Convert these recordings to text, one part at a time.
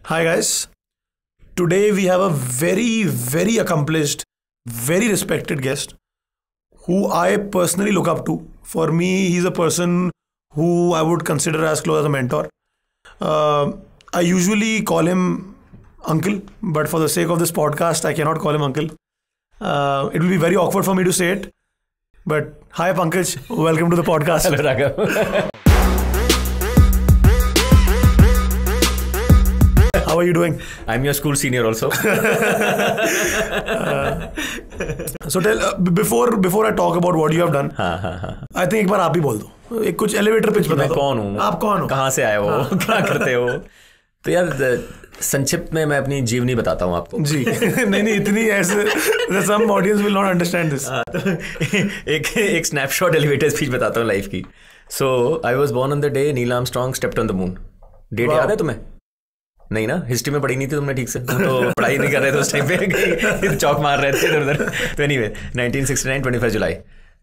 Hi guys. Today we have a very accomplished, very respected guest who I personally look up to. For me, he's a person who I would consider as close as a mentor. I usually call him uncle, but for the sake of this podcast, I cannot call him uncle. It will be very awkward for me to say it. But hi Pankaj, welcome to the podcast. Hello Raghav. How are you doing? I'm your school senior also. So tell before I talk about what you have done, I think एक बार आप ही बोल दो, एक कुछ elevator pitch बता दो। मैं कौन हूँ, आप कौन हो, कहाँ से आए हो, क्या करते हो? तो यार संक्षिप्त में मैं अपनी जीवनी बताता हूँ आपको जी। नहीं इतनी ऐसे some audience will not understand this. तो एक स्नैपशॉट एलिवेटर स्पीच बताता हूँ लाइफ की. So I was born on the day Neil Armstrong stepped on the moon. Date याद है तुम्हें? नहीं ना, हिस्ट्री में पढ़ी नहीं थी तुमने ठीक से, तो पढ़ाई नहीं कर रहे थे उस टाइम पे, चौक मार रहे थे इधर उधर. तो एनीवे 1969 21 जुलाई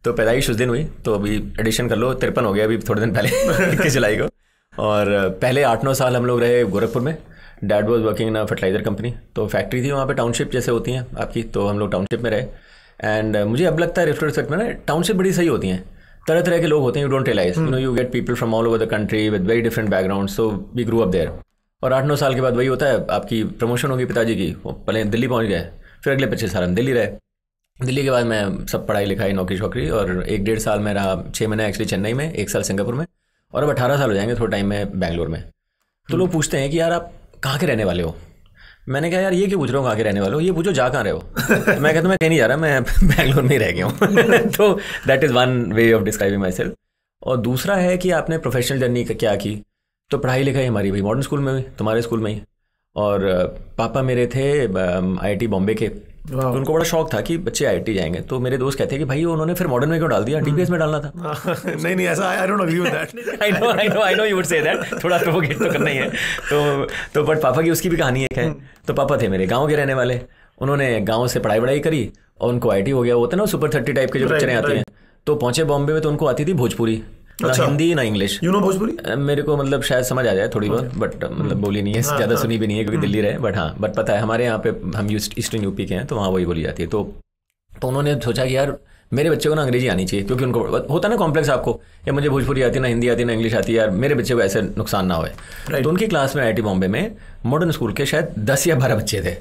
तो पैदाइश उस दिन हुई. तो अभी एडिशन कर लो, 53 हो गया अभी थोड़े दिन पहले 21 जुलाई को. और पहले 8-9 साल हम लोग रहे गोरखपुर में. Dad was working in fertiliser company, तो फैक्ट्री थी वहाँ पे, टाउनशिप जैसे होती हैं आपकी, तो हम लोग टाउनशिप में रहे. एंड मुझे अब लगता है रिफ्लेक्ट में ना टाउनशिप बड़ी सही होती हैं, तरह तरह के लोग होते हैं, you don't realise, you know, you get people from all over the country with very different background. So we grew up there. और 8-9 साल के बाद वही होता है, आपकी प्रमोशन होगी पिताजी की, वो पहले दिल्ली पहुंच गए, फिर अगले 25 साल हम दिल्ली रहे. दिल्ली के बाद मैं सब पढ़ाई लिखाई नौकरी शौकरी, और 1-1.5 साल में रहा, 6 महीने एक्चुअली चेन्नई में, 1 साल सिंगापुर में, और अब 18 साल हो जाएंगे थोड़ा टाइम में बैंगलोर में. तो लोग पूछते हैं कि यार आप कहाँ के रहने वाले हो. मैंने कहा यार ये क्यों पूछ रहा हूँ कहाँ के रहने वाले हो, ये पूछो जा कहाँ रहे हो. तो मैं कहता मैं कहीं नहीं जा रहा, मैं बैंगलोर में ही रह गया हूँ. तो that is one way of describing my self. और दूसरा है कि आपने प्रोफेशनल जर्नी क्या की. तो पढ़ाई लिखाई हमारी भाई मॉडर्न स्कूल में हुई, तुम्हारे स्कूल में ही. और पापा मेरे थे IIT बॉम्बे के, तो उनको बड़ा शौक था कि बच्चे IIT जाएंगे. तो मेरे दोस्त कहते हैं कि भाई उन्होंने फिर मॉडर्न में क्यों डाल दिया, DPS में डालना था. नहीं ऐसा I don't agree with that. I know you would say that, थोड़ा प्रोवोकेट तो करना ही है. तो बट पापा की उसकी भी कहानी एक है. तो पापा थे मेरे गाँव के रहने वाले, उन्होंने गाँव से पढ़ाई करी और उनको IIT हो गया. होता है ना सुपर 30 टाइप के जो पिक्चरें आती हैं. तो पहुंचे बॉम्बे में, तो उनको आती थी भोजपुरी, ना हिंदी ना इंग्लिश. You know Bhojpuri? मेरे को मतलब शायद समझ आ जाए थोड़ी बहुत, बट मतलब बोली नहीं है, ज़्यादा सुनी भी नहीं है क्योंकि दिल्ली रहे. बट हाँ, बट पता है हमारे यहाँ पे, हम ईस्टर्न यूपी के हैं, तो वहाँ वही बोली जाती है. तो उन्होंने सोचा कि यार मेरे बच्चे को ना अंग्रेजी आनी चाहिए, क्योंकि उनको होता ना कॉम्प्लेक्स आपको, या मुझे भोजपुरी आती ना हिंदी आती ना इंग्लिश आती है, यार मेरे बच्चे को ऐसे नुकसान ना होए. तो उनकी क्लास में IIT बॉम्बे में मॉडर्न स्कूल के शायद 10 या 12 बच्चे थे.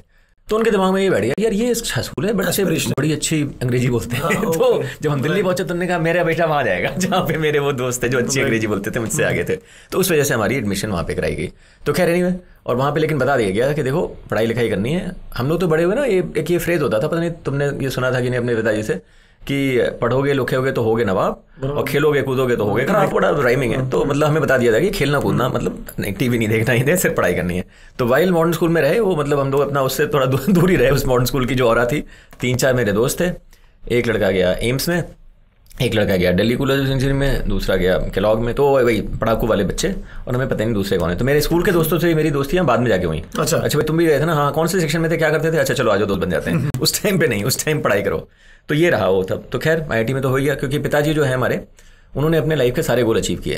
तो उनके दिमाग में ये बैठ गया यार ये अच्छा स्कूल है, बच्चे बड़ी अच्छी अंग्रेजी बोलते हैं. तो जब हम दिल्ली पहुंचे तो उन्होंने कहा मेरा बेटा वहाँ जाएगा जहाँ पे मेरे वो दोस्त थे जो अच्छी अंग्रेजी बोलते थे, मुझसे आगे थे. तो उस वजह से हमारी एडमिशन वहाँ पे कराई गई. तो खैर नहीं हुए. और वहाँ पे लेकिन बता दिया गया कि देखो पढ़ाई लिखाई करनी है. हम लोग तो बड़े हुए ना, एक ये फ्रेज होता था, पता नहीं तुमने ये सुना था कि नहीं अपने पिताजी से, कि पढ़ोगे लिखोगे तो होगे नवाब, और खेलोगे कूदोगे तो होगे खराब. बड़ा राइमिंग है. तो मतलब हमें बता दिया था कि खेलना कूदना मतलब नहीं, टीवी नहीं देखना ही, सिर्फ पढ़ाई करनी है. तो वाइल मॉडर्न स्कूल में रहे वो, मतलब हम लोग अपना उससे थोड़ा दूर ही रहे, उस मॉडर्न स्कूल की जो और थी. 3-4 मेरे दोस्त थे. एक लड़का गया एम्स में, एक लड़का गया दिल्ली कॉलेज ऑफ इंजीनियरिंग में, दूसरा गया केलॉग में. तो वही पढ़ाकू वाले बच्चे, और हमें पता नहीं दूसरे कौन है. तो मेरे स्कूल के दोस्तों से मेरी दोस्तियाँ बाद में जाके हुई. अच्छा भाई तुम भी गए थे ना, हाँ कौन से सेक्शन में थे, क्या करते थे, अच्छा चलो आज दोस्त बन जाते हैं. उस टाइम पे नहीं, उस टाइम पढ़ाई करो. तो ये रहा वो तब. तो खैर IIT में तो हो गया, क्योंकि पिताजी जो है हमारे, उन्होंने अपने लाइफ के सारे गोल अचीव किए.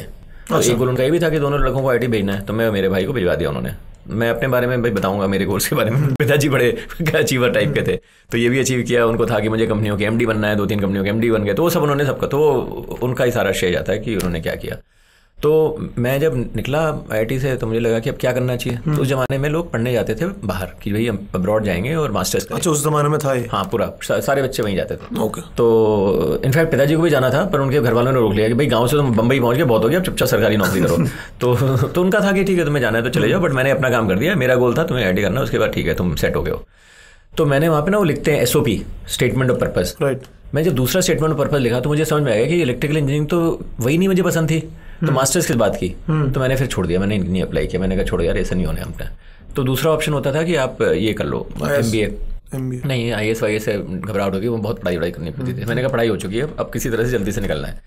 तो एक गोल उनका ये भी था कि दोनों लड़कों को IIT भेजना है, तो मैं मेरे भाई को भिजवा दिया उन्होंने. मैं अपने बारे में भाई बताऊंगा मेरे गोल्स के बारे में. पिताजी बड़े अचीवर टाइप के थे, तो ये भी अचीव किया. उनको था कि मुझे कंपनियों के MD बनना है, 2-3 कंपनियों के MD बन गए. तो वो सब उन्होंने सबका, तो उनका ही सारा श्रेय जाता है कि उन्होंने क्या किया. तो मैं जब निकला IIT से तो मुझे लगा कि अब क्या करना चाहिए. तो उस जमाने में लोग पढ़ने जाते थे बाहर, कि भाई हम अब्रॉड जाएंगे और मास्टर्स करेंगे. अच्छा उस जमाने में था ये? हाँ पूरा सारे बच्चे वहीं जाते थे. ओके. तो इनफैक्ट पिताजी को भी जाना था, पर उनके घर वालों ने रोक लिया कि भाई गाँव से तुम बम्बई पहुंच गए, बहुत हो गया, अब चुपचाप सरकारी नौकरी करो. तो उनका था कि ठीक है तुम्हें जाना है तो चले जाओ, बट मैंने अपना काम कर दिया. मेरा गोल था तुम्हें IIT करना, उसके बाद ठीक है तुम सेट हो गए हो. तो मैंने वहाँ पे ना वो लिखते हैं SOP, statement of purpose. Right. मैं जब दूसरा स्टेटमेंट ऑफ पर्पस लिखा तो मुझे समझ में आया कि इलेक्ट्रिकल इंजीनियरिंग तो वही नहीं मुझे पसंद थी. तो मास्टर्स किस बात की, तो मैंने फिर छोड़ दिया, मैंने नहीं अप्लाई किया. मैंने कहा छोड़ो यार ऐसा नहीं होने हमने. तो दूसरा ऑप्शन होता था कि आप ये कर लो MBA. नहीं IAS वाईएस से घबराहट होगी, वो बहुत पढ़ाई करनी पड़ती थी. मैंने कहा पढ़ाई हो चुकी है, अब किसी तरह से जल्दी से निकलना है.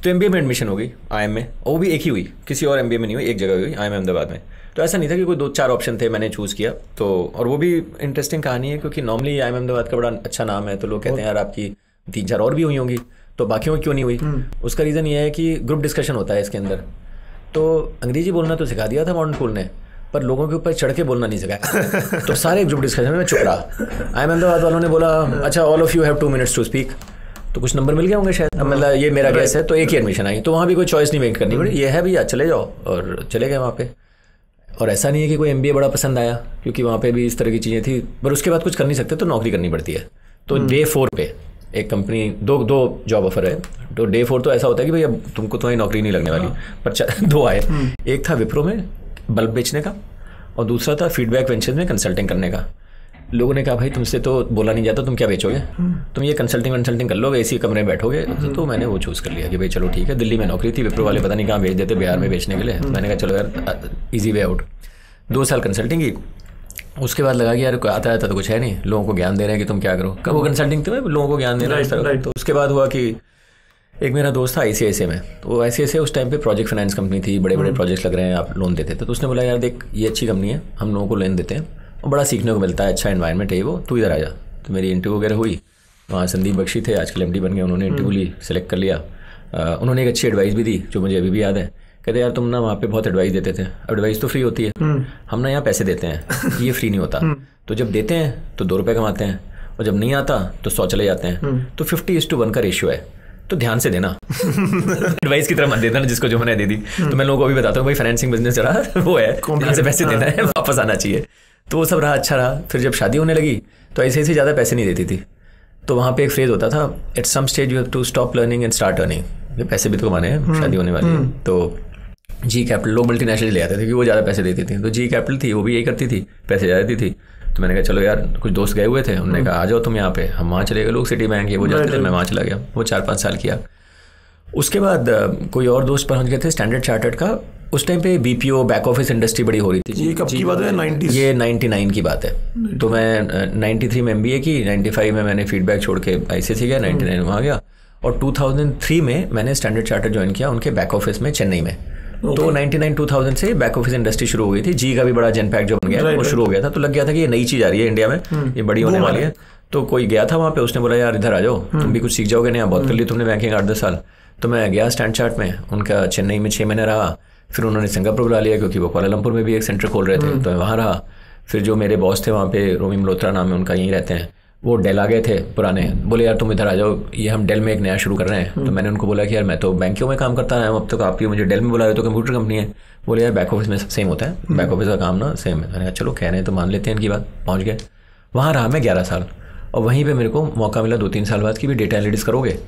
तो MBA में एडमिशन हो गई IIM में, वो भी एक ही हुई, किसी और MBA में नहीं हुई, एक जगह हुई IIM अहमदाबाद में. तो ऐसा नहीं था कि कोई 2-4 ऑप्शन थे, मैंने चूज़ किया. तो और वो भी इंटरेस्टिंग कहानी है, क्योंकि नॉर्मली IIM अहमदाबाद का बड़ा अच्छा नाम है, तो लोग कहते हैं यार आपकी 3-4 और भी हुई होंगी, तो बाकियों की क्यों नहीं हुई. उसका रीज़न ये है कि ग्रुप डिस्कशन होता है इसके अंदर. तो अंग्रेजी बोलना तो सिखा दिया था मॉडर्न स्कूल ने, पर लोगों के ऊपर चढ़ के बोलना नहीं सिखाया। तो सारे ग्रुप डिस्कशन में चुप रहा। अहमदाबाद वालों ने बोला अच्छा all of you have 2 minutes to speak, तो कुछ नंबर मिल गया होंगे शायद। मतलब ये मेरा गैस है, तो एक ही एडमिशन आई, तो वहाँ भी कोई चॉइस नहीं मेक करनी पड़ी, ये है भैया चले जाओ, और चले गए वहाँ पे। और ऐसा नहीं है कि कोई MBA बड़ा पसंद आया, क्योंकि वहाँ पे भी इस तरह की चीज़ें थी, पर उसके बाद कुछ कर नहीं सकते तो नौकरी करनी पड़ती है। तो डे 4 पे एक कंपनी दो जॉब ऑफर है, तो डे 4 तो ऐसा होता है कि भैया तुमको तुम्हारी नौकरी नहीं लगने वाली, पर 2 आए। एक था विप्रो में बल्ब बेचने का, और दूसरा था फीडबैक वेंचर्स में कंसल्टिंग करने का। लोगों ने कहा भाई तुमसे तो बोला नहीं जाता, तुम क्या बेचोगे, तुम ये कंसल्टिंग कर लोगे, इसी कमरे में बैठोगे। तो मैंने वो चूज़ कर लिया कि भाई चलो ठीक है। दिल्ली में नौकरी थी, विप्रो वाले पता नहीं कहाँ भेज देते, बिहार में बेचने के लिए। मैंने कहा चलो यार ईजी वे आउट। 2 साल कंसल्टिंग की, उसके बाद लगा कि यार आता तो कुछ है नहीं, लोगों को ज्ञान दे रहे हैं कि तुम क्या करो। कब वो कंसल्टिंग थी, लोगों को ज्ञान दे रहा है। तो उसके बाद हुआ कि एक मेरा दोस्त था ICICI में, तो ICICI उस टाइम पे प्रोजेक्ट फाइनेंस कंपनी थी, बड़े बड़े प्रोजेक्ट्स लग रहे हैं, आप लोन देते थे। तो उसने बोला यार देख ये अच्छी कंपनी है, हम लोगों को लोन देते हैं और बड़ा सीखने को मिलता है, अच्छा एनवायरनमेंट है वो, तू इधर आ जा। तो मेरी इंटरव्यू वगैरह हुई, वहाँ संदीप बख्शी थे, आजकल MD बन गए, उन्होंने इंटरव्यू ली, सेलेक्ट कर लिया। उन्होंने एक अच्छी एडवाइस भी दी जो मुझे अभी भी याद है। कहते यार तुम ना वहाँ पे बहुत एडवाइस देते थे, एडवाइस तो फ्री होती है, हम ना यहाँ पैसे देते हैं, ये फ्री नहीं होता। तो जब देते हैं तो 2 रुपये कमाते हैं, और जब नहीं आता तो 100 चले जाते हैं। तो 50:1 का रेशियो है, तो ध्यान से देना। एडवाइस की तरह मत देना जिसको जो मैंने दे दी। तो मैं लोगों को भी बताता हूँ भाई फाइनेंसिंग बिजनेस चला वो है, ध्यान से पैसे देना है, वापस आना चाहिए। तो वो सब रहा, अच्छा रहा। फिर जब शादी होने लगी तो ऐसे ज़्यादा पैसे नहीं देती थी। तो वहाँ पे एक फ्रेज होता था, at some stage you have to stop learning and start earning. पैसे भी तो कमाने हैं, शादी होने वाली है। तो जी कैपिटल, लोग मल्टीनेशनल ले आते थे क्योंकि वो ज़्यादा पैसे देती थी। तो जी कैपिटल थी, वो भी यही करती थी, पैसे ज़्यादा देती थी। तो मैंने कहा चलो यार, कुछ दोस्त गए हुए थे, उन्होंने कहा आ जाओ तुम यहाँ पे, हम वहाँ चले गए। लोग सिटी बैंक ये वो जाते थे, मैं वहाँ चला गया। वो 4-5 साल किया। उसके बाद कोई और दोस्त पहुँच गए थे स्टैंडर्ड चार्टर्ड का। उस टाइम पे BPO बैक ऑफिस इंडस्ट्री बड़ी हो रही थी। ये कब की बात है? 90s? ये 99 की बात है। तो मैं 93 में MBA की, 95 में मैंने फीडबैक छोड़ के ICICI गया, 99 में वहाँ गया। और 2003 में मैंने स्टैंडर्ड चार्टर्ड ज्वाइन किया उनके बैक ऑफिस में चेन्नई में। तो 99-2000 से बैक ऑफिस इंडस्ट्री शुरू हो गई थी। जी का भी बड़ा जेनपैक जो बन गया वो शुरू हो गया था। तो लग गया था कि ये नई चीज़ आ रही है इंडिया में, ये बड़ी होने वाली है। तो कोई गया था वहाँ पे, उसने बोला यार इधर आ जाओ, तुम भी कुछ सीख जाओगे। नहीं, बहुत कर ली तुमने बैंकिंग 8-10 साल। तो मैं गया स्टैंड चार्ट में, उनका चेन्नई में 6 महीने रहा। फिर उन्होंने सिंगापुर बुला लिया क्योंकि वो कुआलालंपुर में भी एक सेंटर खोल रहे थे, तो मैं वहाँ रहा। फिर जो मेरे बॉस थे वहाँ पे, रोमी मल्होत्रा नाम है उनका, यहीं रहते हैं, वो डेल आ गए थे पुराने। बोले यार तुम इधर आ जाओ, ये हम डेल में एक नया शुरू कर रहे हैं। तो मैंने उनको बोला कि यार मैं तो बैंकों में काम करता है, अब तक आप मुझे डेल में बुला रहे हो, तो कंप्यूटर कंपनी है। बोले यार बैक ऑफिस में सेम होता है, बैक ऑफिस का काम ना सेम है। मैंने कहा चलो कह रहे हैं तो मान लेते हैं इनकी बात। पहुँच गए वहाँ, रहा मैं 11 साल। और वहीं पर मेरे को मौका मिला 2-3 साल बाद कि भी डेटा एनालिटिक्स करोगे।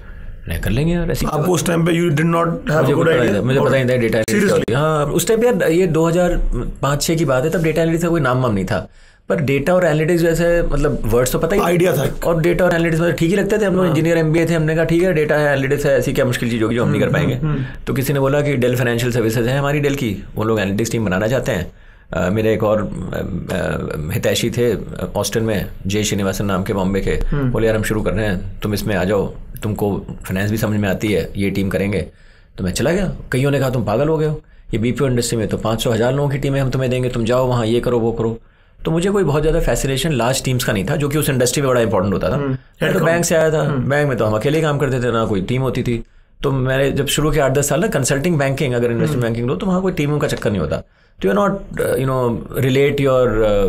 नहीं कर लेंगे यार ऐसी। आपको उस टाइम पे you did not have a good idea? मुझे पता नहीं था डेटा एनालिटिक्स। हाँ उस टाइम पे यार, ये 2005-6 की बात है, तब डेटा एनालिटिक्स का कोई नाम नहीं था। पर डेटा और एनालिटिक्स जैसे मतलब वर्ड्स तो पता ही, आइडिया था। और डेटा और एनालिटिक्स मतलब ठीक ही लगते थे। हम लोग इंजीनियर MBA थे, हमने कहा ठीक है डेटा है, एनालिटिक्स है, ऐसी क्या मुश्किल चीज़ होगी जो हम नहीं कर पाएंगे। तो किसी ने बोला कि डेल फाइनेंशियल सर्विसेज है हमारी डेल की, वो लोग एनालिटिक्स टीम बनाना चाहते हैं। मेरे एक और हितैषी थे ऑस्टिन में, जे श्रीनिवासन नाम के, बॉम्बे के। बोले यार हम शुरू कर रहे हैं, तुम इसमें आ जाओ, तुमको फाइनेंस भी समझ में आती है, ये टीम करेंगे। तो मैं चला गया। कईयों ने कहा तुम पागल हो गए हो, ये BPO इंडस्ट्री में तो 500-1000 लोगों की टीमें हम तुम्हें देंगे, तुम जाओ वहाँ ये करो वो करो। तो मुझे कोई बहुत ज़्यादा फैसिनेशन लार्ज टीम्स का नहीं था, जो कि उस इंडस्ट्री में बड़ा इंपॉर्टेंट होता था। मैं तो बैंक से आया था, बैंक में तो हम अकेले काम करते थे, ना कोई टीम होती थी। तो मैंने जब शुरू किया 8-10 साल ना कंसल्टिंग बैंकिंग, अगर इन्वेस्टमेंट बैंकिंग लो तो वहाँ कोई टीमों का चक्कर नहीं होता। तो यू नॉट रिलेट योर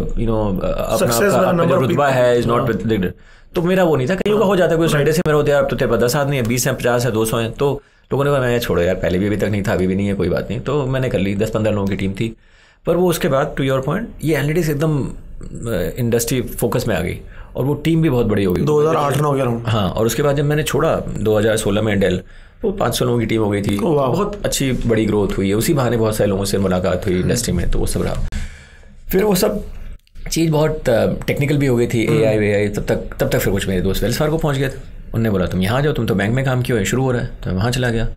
अपना जो रुतबा है इज नॉट विद। तो मेरा वो नहीं था। कईयों का हो जाता है, कोई संडे से मेरा होता है, अब तो तेरे 10 आदमी है, 20 है, 50 है, 200 हैं। तो लोगों ने कहा मैं छोड़ो यार, पहले भी अभी तक नहीं था, अभी भी नहीं है, कोई बात नहीं। तो मैंने कर ली, 10-15 लोगों की टीम थी। पर वो उसके बाद टू योर पॉइंट, ये एनालिटिक्स एकदम इंडस्ट्री फोकस में आ गई और वो टीम भी बहुत बड़ी हो गई। 2008 हो गया। हाँ, और उसके बाद जब मैंने छोड़ा 2016 में डेल, वो 500 लोगों की टीम हो गई थी। बहुत अच्छी बड़ी ग्रोथ हुई है, उसी बहाने बहुत सारे लोगों से मुलाकात हुई इंडस्ट्री में, तो वो सब रहा। फिर वो सब चीज़ बहुत टेक्निकल भी हो गई थी, AI तब तक फिर कुछ मेरे दोस्त वेल्स फार्गो पहुंच गए थे। उन्होंने बोला तुम यहाँ जाओ, तुम तो बैंक में काम किया है, शुरू हो रहा है। तो मैं वहाँ चला गया।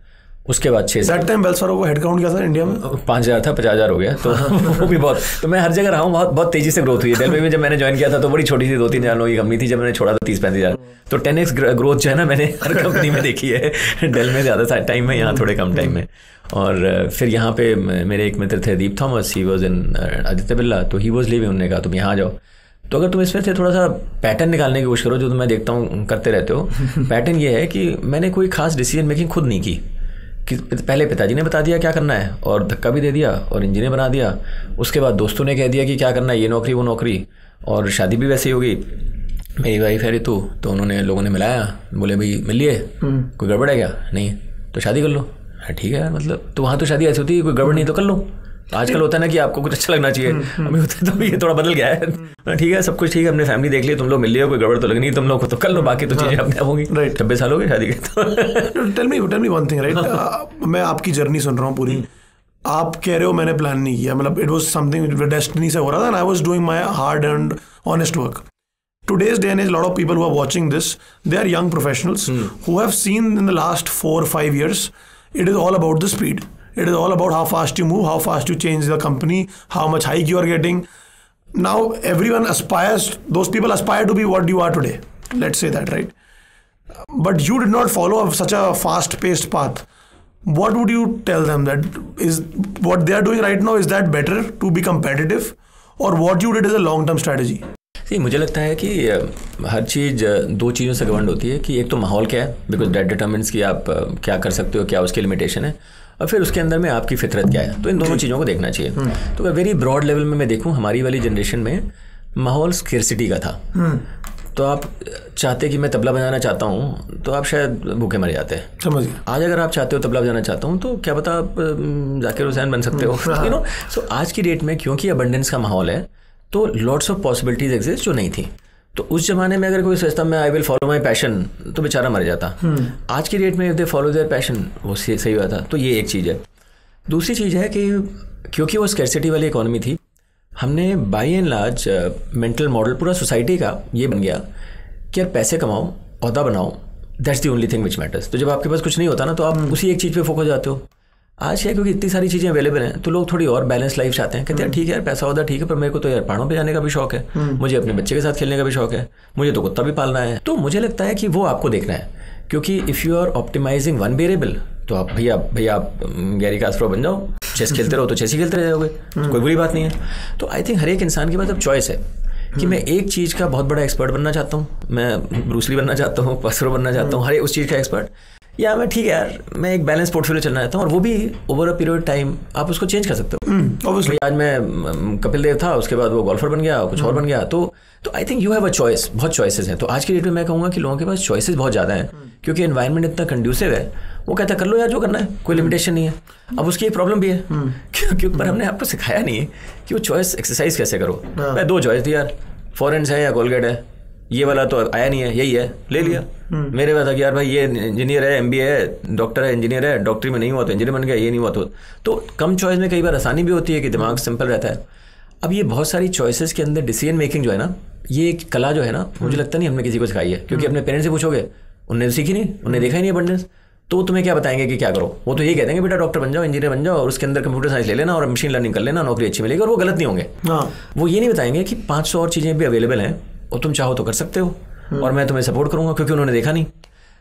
उसके बाद 6 दैट टाइम वेल्स फार्गो का हेडकाउंट क्या था इंडिया में? 5000 था, 50000 हो गया। तो वो भी बहुत, तो मैं हर जगह रहा हूँ, बहुत तेजी से ग्रोथ हुई है। डेल में जब मैंने ज्वाइन किया था तो बड़ी छोटी सी 2-3 हज़ार लोगों की कंपनी थी, जब मैंने छोड़ा था 30-35 तो 10x ग्रोथ जो है ना मैंने हर कंपनी में देखी है। डेल में ज़्यादा टाइम में, यहाँ थोड़े कम टाइम में। और फिर यहाँ पे मेरे एक मित्र थे Deep Thomas, he was in Aditya Birla, तो ही वॉज लिविंग। उन्होंने कहा तुम यहाँ जाओ। तो अगर तुम इसमें से थोड़ा सा पैटर्न निकालने की कोशिश करो, जो मैं देखता हूँ करते रहते हो, पैटर्न ये है कि मैंने कोई खास डिसीजन मेकिंग खुद नहीं की। कि पहले पिताजी ने बता दिया क्या करना है और धक्का भी दे दिया और इंजीनियर बना दिया, उसके बाद दोस्तों ने कह दिया कि क्या करना है, ये नौकरी वो नौकरी, और शादी भी वैसे ही होगी। मेरी वाइफ है ऋतु, तो उन्होंने लोगों ने मिलाया, बोले भाई मिल लिए, कोई गड़बड़ है क्या? नहीं तो शादी कर लो। ठीक है यार, मतलब तो वहाँ तो शादी ऐसी होती है कोई गड़बड़ नहीं तो कर लो। आजकल होता है ना कि आपको कुछ अच्छा लगना चाहिए, अभी होता है तो ये थोड़ा बदल गया है। ठीक है, सब कुछ ठीक है, अपने फैमिली देख लिया, तुम लोग मिल लिया, कोई गड़बड़ तो लगनी तुम लोग को, तो कर लो, बाकी तो चीजें अपने आप होंगी। 26 साल हो गए शादी के। तो tell me one thing right, मैं आपकी जर्नी सुन रहा हूँ पूरी, आप कह रहे हो मैंने प्लान नहीं किया, मतलब इट वाज समथिंग डेस्टिनी से हो रहा था, and I was doing my hard and honest work. Today's day and age, a lot of people who are watching this, they are young professionals who have seen in the last 4 or 5 years, it is all about the speed. It is all about how fast you move, how fast you change the company, how much hike you are getting. Now everyone aspires, those people aspire to be what you are today. Let's say that, right? But you did not follow such a fast-paced path. What would you tell them? That is what they are doing right now, is that better to be competitive, or what you did is a long-term strategy? See, मुझे लगता है कि हर चीज़ 2 चीज़ों से govern होती है, कि एक तो माहौल क्या है, बिकॉज दैट डिटर्मिन्स कि आप क्या कर सकते हो, क्या उसकी लिमिटेशन है, और फिर उसके अंदर में आपकी फितरत क्या है. तो इन दोनों चीज़ों को देखना चाहिए. तो अगर वेरी ब्रॉड लेवल में मैं देखूँ, हमारी वाली जनरेशन में माहौल स्केर्सिटी का था. तो आप चाहते कि मैं तबला बजाना चाहता हूँ, तो आप शायद भूखे मर जाते हैं. समझिए. आज अगर आप चाहते हो तबला बजाना चाहता हूँ, तो क्या पता आप जाकिर हुसैन बन सकते हो. यू नो, सो आज की डेट में क्योंकि अबंडेंस का माहौल है, तो लॉट्स ऑफ पॉसिबिलिटीज एग्जिस्ट जो नहीं थी. तो उस जमाने में अगर कोई सोचता मैं I will follow my passion, तो बेचारा मर जाता. आज की डेट में if they follow their passion, वो सही हुआ था. तो ये एक चीज़ है. दूसरी चीज़ है कि क्योंकि वो स्कैरसिटी वाली इकोनॉमी थी, हमने by and large mental model पूरा सोसाइटी का ये बन गया कि यार पैसे कमाओ, ओहदा बनाओ, that's the only thing which matters. तो जब आपके पास कुछ नहीं होता ना, तो आप उसी एक चीज़ पे फोकस जाते हो. आज क्या, क्योंकि इतनी सारी चीज़ें अवेलेबल हैं, तो लोग थोड़ी और बैलेंस लाइफ चाहते हैं. कहते हैं ठीक है यार, पैसा होता ठीक है, पर मेरे को तो यार पहाड़ों पे जाने का भी शौक है, मुझे अपने बच्चे के साथ खेलने का भी शौक है, मुझे तो कुत्ता भी पालना है. तो मुझे लगता है कि वो आपको देखना है, क्योंकि if you are optimising one variable, तो आप भैया आप गैरी कास्परो बन जाओ, चेस खेलते रहो तो चेस ही खेलते रह जाओगे, कोई बुरी बात नहीं है. तो आई थिंक हर एक इंसान के पास अब चॉइस है कि मैं एक चीज़ का बहुत बड़ा एक्सपर्ट बनना चाहता हूँ, मैं ब्रूस ली बनना चाहता हूँ, पसरो बनना चाहता हूँ, हर एक उस चीज़ का एक्सपर्ट, या मैं ठीक है यार मैं एक बैलेंस पोर्टफोलियो चलना चाहता हूँ, और वो भी ओवर अ पीरियड टाइम आप उसको चेंज कर सकते हो. आज मैं कपिल देव था, उसके बाद वो गोल्फर बन गया, कुछ और बन गया. तो I think you have a choice, बहुत चॉइसेस हैं. तो आज की डेट में मैं कहूँगा कि लोगों के पास चॉइसेस बहुत ज़्यादा हैं, क्योंकि एनवायरनमेंट इतना कंड्यूसिव है. वो कहता है कर लो यार जो करना है, कोई लिमिटेशन नहीं है. अब उसकी एक प्रॉब्लम भी है, क्योंकि पर हमने आपको सिखाया नहीं है कि वो चॉइस एक्सरसाइज कैसे करो. मैं 2 चॉइस दी यार, फॉरेंस है या कोलगेट है, ये वाला तो आया नहीं है, यही है, ले लिया. मेरे पास था कि यार भाई ये इंजीनियर है, MBA है, डॉक्टर है, इंजीनियर है, डॉक्टरी में नहीं हुआ तो इंजीनियर बन गया, ये नहीं हुआ तो कम चॉइस में कई बार आसानी भी होती है कि दिमाग सिंपल रहता है. अब ये बहुत सारी चॉइसेस के अंदर डिसीजन मेकिंग जो है ना, ये एक कला जो है ना, मुझे लगता नहीं हमने किसी को सिखाई है. क्योंकि अपने पेरेंट्स से पूछोगे, उन्होंने सीखी नहीं, उन्हें देखा ही नहीं अबंडेंस, तो तुम्हें क्या बताएंगे कि क्या करो. वो तो यही कहते हैं कि बेटा डॉक्टर बन जाओ, इंजीनियर बन जाओ, और उसके अंदर कंप्यूटर साइंस ले लेना और मशीन लर्निंग कर लेना, नौकरी अच्छी मिलेगी. और वो गलत नहीं होंगे. वो ये नहीं बताएंगे कि 500 और चीज़ें भी अवेलेबल हैं और तुम चाहो तो कर सकते हो, और मैं तुम्हें सपोर्ट करूंगा, क्योंकि उन्होंने देखा नहीं.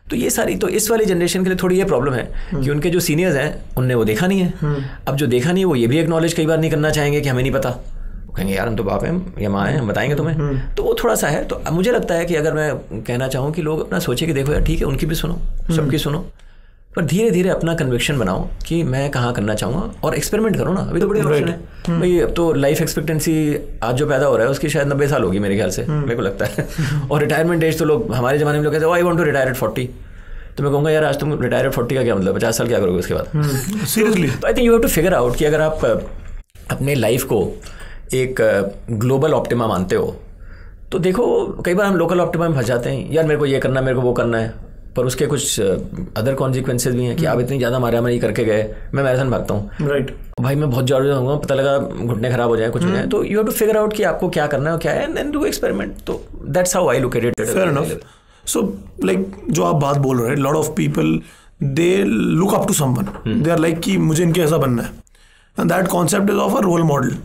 तो ये सारी, तो इस वाली जनरेशन के लिए थोड़ी ये प्रॉब्लम है कि उनके जो सीनियर्स हैं उनने वो देखा नहीं है. अब जो देखा नहीं है वो ये भी एक्नॉलेज कई बार नहीं करना चाहेंगे कि हमें नहीं पता. वो कहेंगे यार हम तो बाप हैं या माँ हैं, हम बताएंगे तुम्हें. तो वो थोड़ा सा है. तो मुझे लगता है कि अगर मैं कहना चाहूँ कि लोग अपना सोचे कि देखो यार ठीक है, उनकी भी सुनो, सबकी सुनो, पर धीरे धीरे अपना कन्विक्शन बनाओ कि मैं कहाँ करना चाहूँगा, और एक्सपेरिमेंट करो ना. अभी तो बड़ी ऑप्शन है भाई. अब तो लाइफ एक्सपेक्टेंसी आज जो पैदा हो रहा है उसकी शायद 90 साल होगी मेरे ख्याल से, मेरे को लगता है. और रिटायरमेंट एज तो लोग हमारे ज़माने में लोग कहते हैं I want to retire at 40. तो मैं कहूँगा यार आज तुम रिटायर एट 40 का क्या मतलब, 50 साल क्या करोगे उसके बाद, सीरियसली. तो I think you have to figure out कि अगर आप अपने लाइफ को एक ग्लोबल ऑप्टिमा मानते हो, तो देखो कई बार हम लोकल ऑप्टिमा में फंस जाते हैं. यार मेरे को ये करना, मेरे को वो करना है, पर उसके कुछ अदर कॉन्सिक्वेंसेज भी हैं कि आप इतनी ज़्यादा मारामारी करके गए. मैं मैराथन भागता हूँ, राइट भाई, मैं बहुत ज़्यादा जाऊँगा, पता लगा घुटने खराब हो जाए, कुछ हो जाए. तो you have to figure out कि आपको क्या करना है और क्या है, एंड देन डू एक्सपेरिमेंट. तो that's how I look at it. Fair enough. So like जो आप बात बोल रहे हैं, lot of people they look up to someone, they are like कि मुझे इनके ऐसा बनना है, and that concept is of a role model.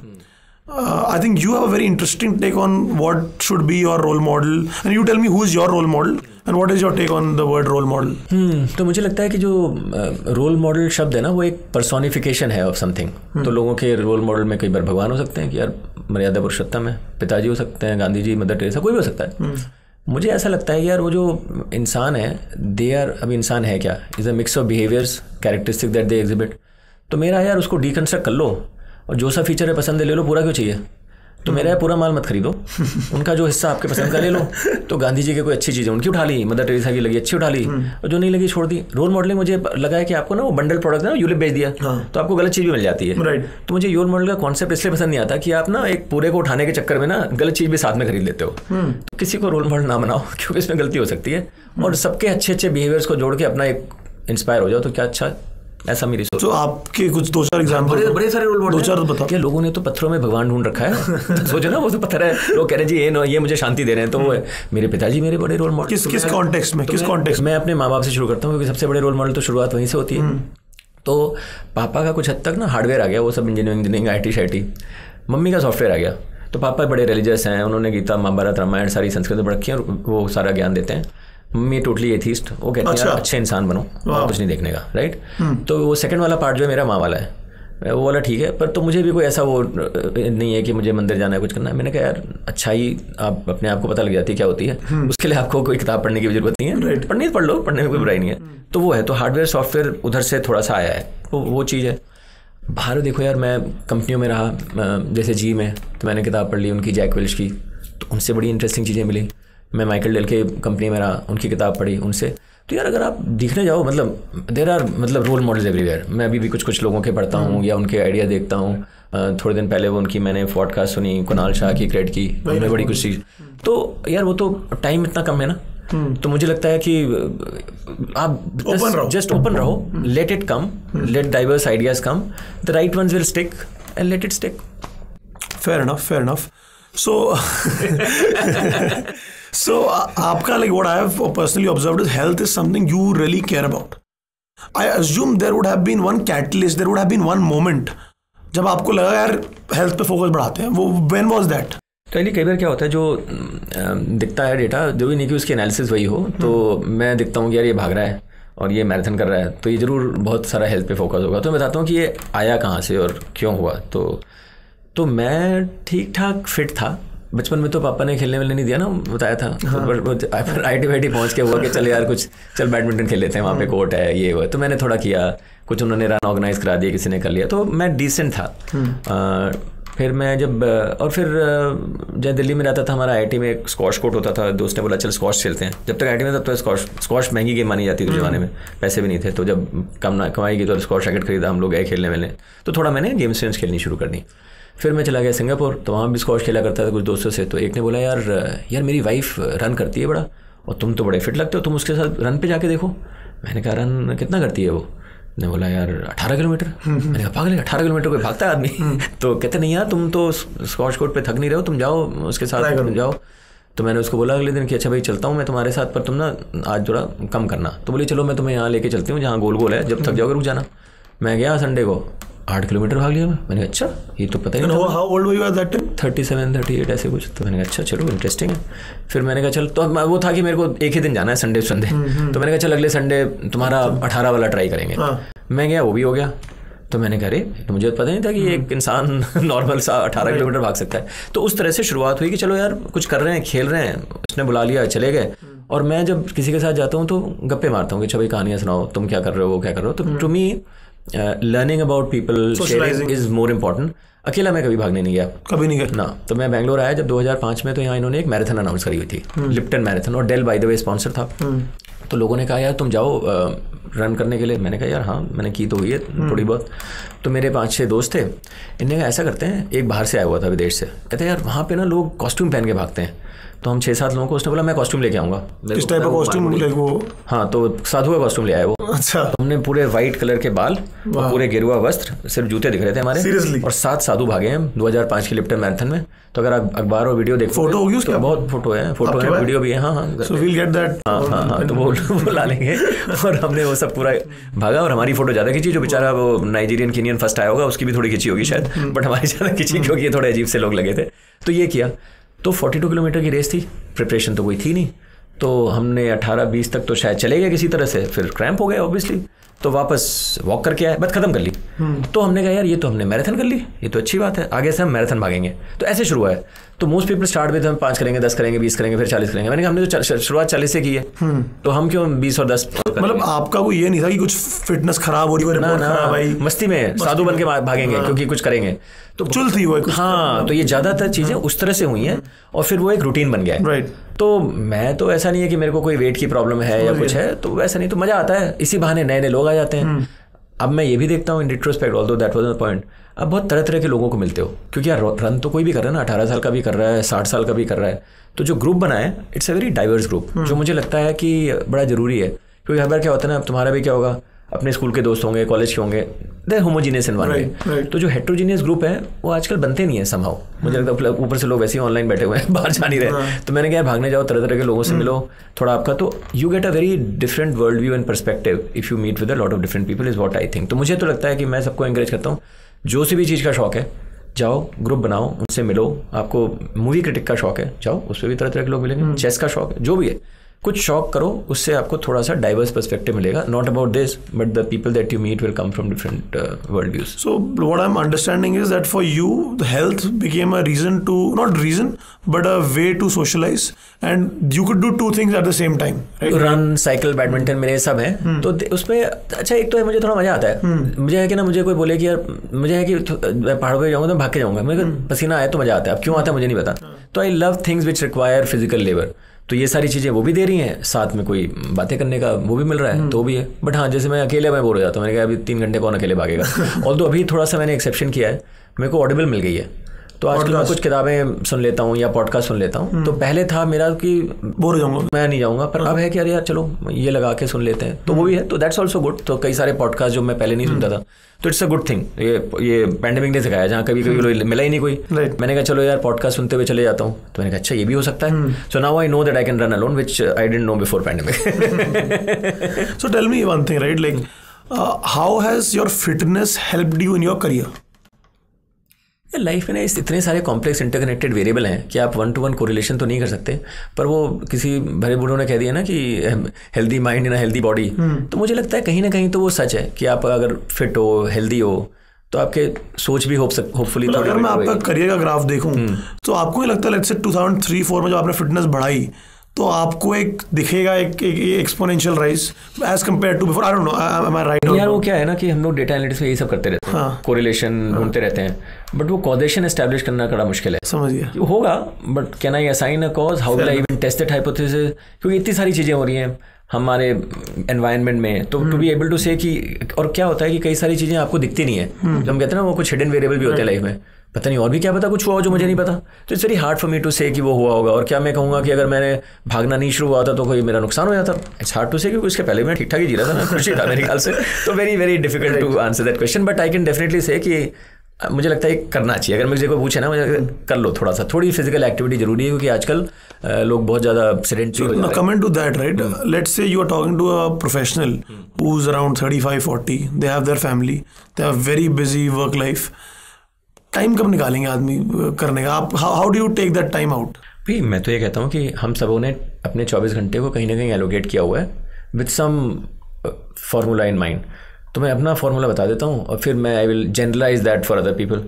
I think you have a very interesting take on what should be your role model, and you tell me who is your role model and what is your take on the word role model. तो मुझे लगता है कि जो role model शब्द है ना, वो एक पर्सोनिफिकेशन है ऑफ समथिंग. तो लोगों के रोल मॉडल में कई बार भगवान हो सकते हैं कि यार मर्यादा पुरुषोत्तम है, पिताजी हो सकते हैं, गांधी जी, मदर टेरेसा, कोई भी हो सकता है. मुझे ऐसा लगता है कि यार वो जो इंसान है दे आर, अभी इंसान है क्या, is a mix of behaviours characteristic that they exhibit. तो मेरा यार उसको डीकंस्ट्रक्ट कर लो और जो सा फीचर है पसंद है ले लो, पूरा क्यों चाहिए। तो मेरा पूरा माल मत खरीदो, उनका जो हिस्सा आपके पसंद का ले लो। तो गांधी जी की कोई अच्छी चीज़ें उनकी उठा ली, मदर टेरेसा की लगी अच्छी उठा ली, और जो नहीं लगी छोड़ दी। रोल मॉडलिंग मुझे लगा है कि आपको ना वो बंडल प्रोडक्ट है ना, यूलिप बेच दिया तो आपको गलत चीज़ भी मिल जाती है। तो मुझे रोल मॉडल का कॉन्सेप्ट इसलिए पसंद नहीं आता कि आप ना एक पूरे को उठाने के चक्कर में ना गलत चीज़ भी साथ में खरीद लेते हो। तो किसी को रोल मॉडल ना बनाओ क्योंकि इसमें गलती हो सकती है, और सबके अच्छे अच्छे बिहेवियर्स को जोड़ के अपना एक इंस्पायर हो जाओ तो क्या अच्छा। ऐसा मेरी सोच। तो आपके कुछ 2-4 एग्जाम्पल, बड़े सारे रोल मॉडल 2-4 बताओ। क्या लोगों ने तो पत्थरों में भगवान ढूंढ रखा है। तो सोचो ना, वो तो पत्थर है, लोग कह रहे हैं जी ये मुझे शांति दे रहे हैं, तो वो है मेरे पिताजी मेरे बड़े रोल मॉडल। किस कॉन्टेक्स्ट में, किस कॉन्टेक्स्ट? मैं अपने माँ बाप से शुरू करता हूँ क्योंकि सबसे बड़े रोल मॉडल तो शुरुआत वहीं से होती है। तो पापा का कुछ हद तक ना हार्डवेयर आ गया, वो सब इंजीनियरिंग IT शाइटी। मम्मी का सॉफ्टवेयर आ गया। तो पापा बड़े रिलीजियस हैं, उन्होंने गीता महाभारत रामायण सारी संस्कृत में पढ़ रखी है और वो सारा ज्ञान देते हैं। मम्मी टोटली एथीस्ट, वो कहते हैं यार अच्छे इंसान बनो और कुछ नहीं देखने का, राइट। तो वो सेकंड वाला पार्ट जो है मेरा माँ वाला है, वो वाला ठीक है। पर तो मुझे भी कोई ऐसा वो नहीं है कि मुझे मंदिर जाना है, कुछ करना है। मैंने कहा यार अच्छाई आप अपने आप को पता लग जाती है क्या होती है, उसके लिए आपको कोई किताब पढ़ने की जरूरत नहीं है, पढ़नी पढ़ लो, पढ़ने में कोई बुराई नहीं है। तो वो है, तो हार्डवेयर सॉफ्टवेयर उधर से थोड़ा सा आया है, वो चीज़ है। बाहर देखो यार, मैं कंपनियों में रहा, जैसे जी में, तो मैंने किताब पढ़ ली उनकी, जैक वेल्च की, तो उनसे बड़ी इंटरेस्टिंग चीज़ें मिली। मैं माइकल डेल के कंपनी में रहा, उनकी किताब पढ़ी उनसे। तो यार अगर आप दिखने जाओ, मतलब देयर आर मतलब रोल मॉडल्स एवरीवेयर। मैं अभी भी कुछ लोगों के पढ़ता हूँ या उनके आइडिया देखता हूँ। थोड़े दिन पहले वो उनकी मैंने पॉडकास्ट सुनी, कुणाल शाह की, क्रेड की, उनमें बड़ी कुछ चीज़। तो यार वो तो टाइम इतना कम है ना, तो मुझे लगता है कि आप जस्ट ओपन रहो, let it come, let diverse ideas come, the right ones will stick and let it stick. Fair enough. So आपका like what I have personally observed is health is something you really care about. I assume there would have been one catalyst, there would have been one moment जब आपको लगा यार health पे focus बढ़ाते हैं। वो when was that? तो कई बार क्या होता है, जो दिखता है डेटा जो भी नहीं कि उसकी एनालिसिस वही हो, तो मैं दिखता हूँ कि यार ये भाग रहा है और ये मैराथन कर रहा है, तो ये जरूर बहुत सारा हेल्थ पे फोकस होगा। तो मैं बताता हूँ कि ये आया कहाँ से और क्यों हुआ। तो मैं ठीक ठाक फिट था बचपन में, तो पापा ने खेलने वेलने नहीं दिया ना, बताया था। IT पहुंच के हुआ कि चल यार चल बैडमिंटन खेल लेते हैं, वहाँ पे कोर्ट है, ये वो। तो मैंने थोड़ा किया, कुछ उन्होंने रन ऑर्गेनाइज करा दिया, किसी ने कर लिया, तो मैं डिसेंट था। फिर मैं जब दिल्ली में रहता था, हमारा IT में एक स्क्वाश कोर्ट होता था। दोस्त ने बोला चल स्क्वाश खेलते हैं। जब तक IT में, तब तो स्क्वाश महंगी गेम मानी जाती थी उस जमाने में, पैसे भी नहीं थे। तो जब कमाई की तो स्क्वाश रैकेट खरीदा, हम लोग गए खेलने वेलने, तो थोड़ा मैंने गेम्स खेलनी शुरू कर दी। फिर मैं चला गया सिंगापुर, तो वहाँ भी स्क्वाश खेला करता था कुछ दोस्तों से। तो एक ने बोला यार मेरी वाइफ रन करती है बड़ा, और तुम तो बड़े फिट लगते हो, तुम उसके साथ रन पे जाके देखो। मैंने कहा रन कितना करती है वो? ने बोला यार 18 किलोमीटर। मैंने कहा पागल, 18 किलोमीटर कोई भागता है आदमी? तो कहते नहीं यार तुम तो स्क्वाश कोर्ट पे थक नहीं रहे हो, तुम जाओ उसके साथ जाओ। तो मैंने उसको बोला अगले दिन कि अच्छा भाई चलता हूँ मैं तुम्हारे साथ, पर तुम ना आज थोड़ा कम करना। तो बोली चलो मैं तुम्हें यहाँ लेके चलती हूँ जहाँ गोल गोल है, जब थक जाओगे रुक जाना। मैं गया संडे को, 8 किलोमीटर भाग लिया मैंने। अच्छा ये तो पता ही नहीं। How old were you at that time? 37, 38 ऐसे कुछ। तो मैंने कहा अच्छा चलो इंटरेस्टिंग है। फिर मैंने कहा चल, तो वो था कि मेरे को एक ही दिन जाना है, संडे। तो मैंने कहा चल अगले संडे तुम्हारा 18 वाला ट्राई करेंगे। मैं गया, वो भी हो गया। तो मैंने कहा अरे, तो मुझे पता नहीं था कि एक इंसान नॉर्मल सा 18 किलोमीटर भाग सकता है। तो उस तरह से शुरुआत हुई कि चलो यार कुछ कर रहे हैं, खेल रहे हैं, उसने बुला लिया, चले गए। और मैं जब किसी के साथ जाता हूँ तो गप्पे मारता हूँ कि अच्छा भाई कहानियाँ सुनाओ, तुम क्या कर रहे हो, वो क्या कर रहे हो। तो to me learning about people, sharing is more important. अकेला मैं कभी भागने नहीं गया, कभी नहीं गया ना। तो मैं बैंगलोर आया जब 2005 में, तो यहाँ इन्होंने एक मैराथन अनाउंस करी हुई थी, लिप्टन मैराथन, और Dell by the way sponsor था। तो लोगों ने कहा यार तुम जाओ रन करने के लिए। मैंने कहा यार हाँ मैंने की तो हुई है थोड़ी बहुत। तो मेरे 5-6 दोस्त थे, इन्हें कहा ऐसा करते हैं, एक बाहर से आया हुआ था विदेश से, कहते यार वहाँ पे ना लोग कॉस्ट्यूम पहन के भागते हैं। तो हम 6-7 लोगों को, उसने बोला मैं कॉस्ट्यूम लेके आऊँगा। किस टाइप का कॉस्ट्यूम? वो हाँ, तो साधु का कॉस्ट्यूम ले आया वो। अच्छा। तो हमने पूरे वाइट कलर के बाल और पूरे गेरुआ वस्त्र, सिर्फ जूते दिख रहे थे हमारे। Seriously? और 7 साधु भागे हैं 2005 की लिप्टन मैराथन में। तो अगर आप अखबार और वीडियो देखो, फोटो होगी उसकी? बहुत फोटो है, वीडियो भी है। हाँ, So we'll get that. हाँ, तो वो ला लेंगे। और हमने वो सब पूरा भागा, और हमारी फोटो ज़्यादा खींची। जो बेचारा वो नाइजीरियन केनियन फर्स्ट आया होगा, उसकी भी थोड़ी खींची होगी शायद, बट हमारी ज़्यादा खींची क्योंकि ये थोड़े अजीब से लोग लगे थे। तो ये किया। तो 42 किलोमीटर की रेस थी, प्रिपरेशन तो कोई थी नहीं। तो हमने 18-20 तक तो शायद चले गए किसी तरह से, फिर क्रैम्प हो गया ऑब्वियसली। तो वापस वॉक करके आए, बात खत्म कर ली। तो हमने कहा यार ये तो हमने मैराथन कर ली, ये तो अच्छी बात है, आगे से हम मैराथन भागेंगे। तो ऐसे शुरू है। तो मोस्ट पीपल स्टार्ट विद हम 5 करेंगे, 10 करेंगे, 20 करेंगे, फिर 40 करेंगे। मैंने कहा हमने तो शुरुआत 40 से की है, तो हम क्यों 20 और 10? मतलब आपका कोई ये नहीं था कि कुछ फिटनेस खराब हो रही है, रिपोर्ट खराब आई, मस्ती में साधु बन के भागेंगे क्योंकि कुछ करेंगे, तो चुल थी वो। हाँ, तो ये ज्यादातर चीजें उस तरह से हुई हैं और फिर वो एक रूटीन बन गया है। राइट। तो मैं तो ऐसा नहीं है कि मेरे को कोई वेट की प्रॉब्लम है या कुछ है, तो वैसा नहीं, तो मजा आता है, इसी बहाने नए नए लोग आ जाते हैं। अब मैं ये भी देखता हूँ in retrospect, although that was the point, अब बहुत तरह तरह के लोगों को मिलते हो, क्योंकि यार रन तो कोई भी कर रहा है ना, 18 साल का भी कर रहा है, 60 साल का भी कर रहा है। तो जो ग्रुप बना है it's a very diverse group, जो मुझे लगता है कि बड़ा जरूरी है। क्योंकि हर बार क्या होता है ना, अब तुम्हारा भी क्या होगा, अपने स्कूल के दोस्त होंगे, कॉलेज के होंगे, दे होमोजीनियस एनवायरनमेंट। तो जो हेट्रोजीनियस ग्रुप है वो आजकल बनते नहीं है समहाउ, मुझे लगता है। ऊपर से लोग वैसे ही ऑनलाइन बैठे हुए हैं, बाहर जा नहीं रहे। तो मैंने कहा भागने जाओ, तरह तरह के लोगों से मिलो थोड़ा आपका, तो you get a very different world view and perspective if you meet with a lot of different people, is what I think. तो मुझे तो लगता है कि मैं सबको एंकरेज करता हूँ, जो सी भी चीज़ का शौक है जाओ, ग्रुप बनाओ, उनसे मिलो। आपको मूवी क्रिटिक का शौक है, जाओ, उस पर भी तरह तरह के लोग मिलेंगे। चेस का शौक है, जो भी है, कुछ शौक करो, उससे आपको थोड़ा सा डाइवर्स पर्सपेक्टिव मिलेगा। Not about this, but the people that you meet will come from different world views. So what I'm understanding is that for you, the health became a reason to, not reason, but a way to socialize, and you could do 2 things at the same time, right? Run, cycle, badminton मेरे सब है। तो उसमें अच्छा एक तो है, मुझे थोड़ा मजा आता है। मुझे है कि ना, मुझे कोई बोले कि यार मुझे है कि मैं पहाड़ों पे जाऊंगा तो भाग के जाऊंगा, मुझे पसीना आए तो मजा आता है। अब क्यों आता है मुझे नहीं पता। तो I love things which require physical labour, तो ये सारी चीज़ें वो भी दे रही हैं, साथ में कोई बातें करने का वो भी मिल रहा है, तो भी है। बट हाँ, जैसे मैं अकेले मैं बोर हो जाता हूँ, मैंने कहा अभी 3 घंटे कौन अकेले भागेगा। ऑल्दो अभी थोड़ा सा मैंने एक्सेप्शन किया है, मेरे को ऑडिबल मिल गई है, तो आजकल मैं कुछ किताबें सुन लेता हूँ या पॉडकास्ट सुन लेता हूँ। तो पहले था मेरा कि बोर हो जाऊंगा, मैं नहीं जाऊँगा, पर अब है कि अरे यार चलो ये लगा के सुन लेते हैं, तो वो भी है। तो दैट्स ऑल्सो गुड। तो कई सारे पॉडकास्ट जो मैं पहले नहीं सुनता था, तो इट्स अ गुड थिंग। ये पैंडेमिक ने सिखाया, जहाँ कभी कभी मिला ही नहीं कोई, मैंने कहा चलो यार पॉडकास्ट सुनते हुए चले जाता हूँ। तो मैंने कहा अच्छा ये भी हो सकता है। So now I know that I can run alone, which I didn't know before pandemic. So tell me one thing, right? Like, how has your fitness helped you in your career? Life में ना इतने सारे complex interconnected variable हैं कि आप 1-to-1 correlation तो नहीं कर सकते, पर वो किसी भरे बूढ़ों ने कह दिया ना कि healthy mind in a healthy body. तो मुझे लगता है कहीं ना कहीं तो वो सच है कि आप अगर फिट हो, हेल्दी हो, तो आपके सोच भी होपफुली। अगर मैं आपका करियर का ग्राफ देखूं, तो आपको नहीं लगता लेट्स से 2003-4 में जब आपने फिटनेस बढ़ाई, तो आपको एक दिखेगा एक exponential rise as compare to before? I don't know, am I right? यार वो क्या है ना कि हम लोग डेटा एनालिटिक्स में यही सब करते रहते हैं, कोरिलेशन ढूंढते रहते हैं, बट वो कॉजेशन एस्टैब्लिश करना बड़ा मुश्किल है। समझ गया, होगा, but can I assign a cause, how will I even test that hypothesis? क्योंकि इतनी सारी चीजें हो रही हैं हमारे एनवायरनमेंट में, तो to be able to say कि, और क्या होता है कि कई सारी चीजें आपको दिखती नहीं है, जो हम कहते हैं ना वो कुछ हिडन वेरिएबल भी होते हैं लाइफ में, पता नहीं और भी क्या पता कुछ हुआ हो जो मुझे नहीं पता। तो it's very hard for me to say कि वो हुआ होगा। और क्या मैं कहूँगा कि अगर मैंने भागना नहीं शुरू हुआ था तो कोई मेरा नुकसान हो जाता? इट्स हार्ड टू से, क्योंकि उसके पहले मैं ठीक ठाक ही जी रहा था ना, खुशी था मेरे ख्याल से। तो very very difficult to answer that question, but I can definitely say कि मुझे लगता है करना चाहिए। अगर मुझे कोई पूछे ना, मुझे कर लो थोड़ी फिजिकल एक्टिविटी जरूरी है, क्योंकि आजकल लोग बहुत ज़्यादा सेडेंटरी हो जाते हैं। Coming to that, right, let's say you are talking to a professional who is around 35-40, they have their family, they have very busy work life, time कब निकालेंगे आदमी करने का? आप how do you take that time out? भाई मैं तो ये कहता हूँ कि हम सबों ने अपने 24 घंटे को कहीं ना कहीं एलोकेट किया हुआ है with some formula in mind. तो मैं अपना फार्मूला बता देता हूँ और फिर मैं I will generalise that for other people.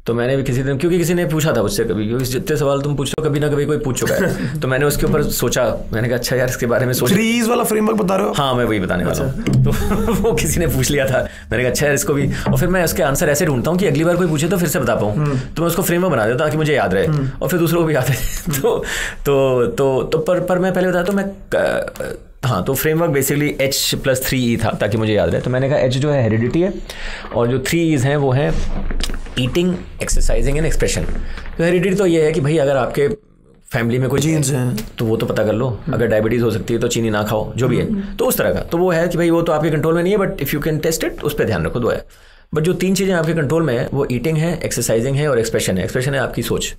तो मैंने भी किसी दिन, क्योंकि किसी ने पूछा था मुझसे कभी, क्योंकि जितने सवाल तुम पूछो कभी ना कभी कोई पूछ चुका है, तो मैंने उसके ऊपर सोचा, मैंने कहा अच्छा यार इसके बारे में सोच। 3 वाला फ्रेमवर्क बता रहे हो? हाँ, मैं वही बताने वाला हूँ। तो वो किसी ने पूछ लिया था, मैंने कहा अच्छा यार इसको भी, और फिर मैं उसके आंसर ऐसे ढूंढता हूँ कि अगली बार कोई पूछे तो फिर से बता पाऊँ। तो मैं उसको फ्रेमवर्क बना देता ताकि मुझे याद रहे और फिर दूसरों को भी याद रहे। तो पर मैं पहले बताता हूँ, मैं हाँ, तो फ्रेमवर्क बेसिकली H+3E था ताकि मुझे याद रहे। तो मैंने कहा H जो है हेरिडिटी है, और जो 3 E's हैं वो हैं ईटिंग, एक्सरसाइजिंग एंड एक्सप्रेशन। तो हेरिडिटी तो ये है कि भाई अगर आपके फैमिली में कोई जीन्स हैं तो वो तो पता कर लो, अगर डायबिटीज़ हो सकती है तो चीनी ना खाओ, जो भी है। तो उस तरह का तो वो है कि भाई वो तो आपके कंट्रोल में नहीं है, but if you can test it, उस पर ध्यान रखो, दो है। बट जो 3 चीज़ें आपके कंट्रोल में है वो ईटिंग है, एक्सरसाइजिंग है और एक्सप्रेशन है। एक्सप्रेशन है आपकी सोच।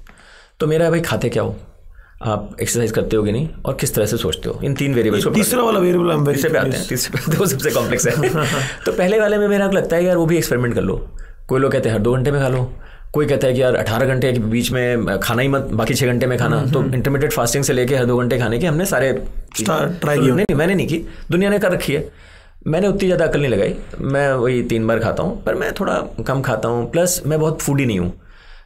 तो मेरा भाई खाते क्या हो, आप एक्सरसाइज करते हो कि नहीं, और किस तरह से सोचते हो, इन 3 वेरिएबल्स को। तीसरा वाला वेरिएबल हम तीसरे पे आते हैं, तीसरे पे वो सबसे कॉम्प्लेक्स है। तो पहले वाले में मेरा लगता है यार वो भी एक्सपेरिमेंट कर लो। कोई लोग कहते हैं हर 2 घंटे में खा लो, कोई कहता है कि यार 18 घंटे के बीच में खाना ही मत, बाकी 6 घंटे में खाना। तो इंटरमीडिएट फास्टिंग से लेके हर 2 घंटे खाने के हमने सारे ट्राई किए। नहीं, मैंने नहीं की, दुनिया ने कर रखी है। मैंने उतनी ज़्यादा अकल नहीं लगाई, मैं वही 3 बार खाता हूँ, पर मैं थोड़ा कम खाता हूँ, प्लस मैं बहुत फूडी नहीं हूँ।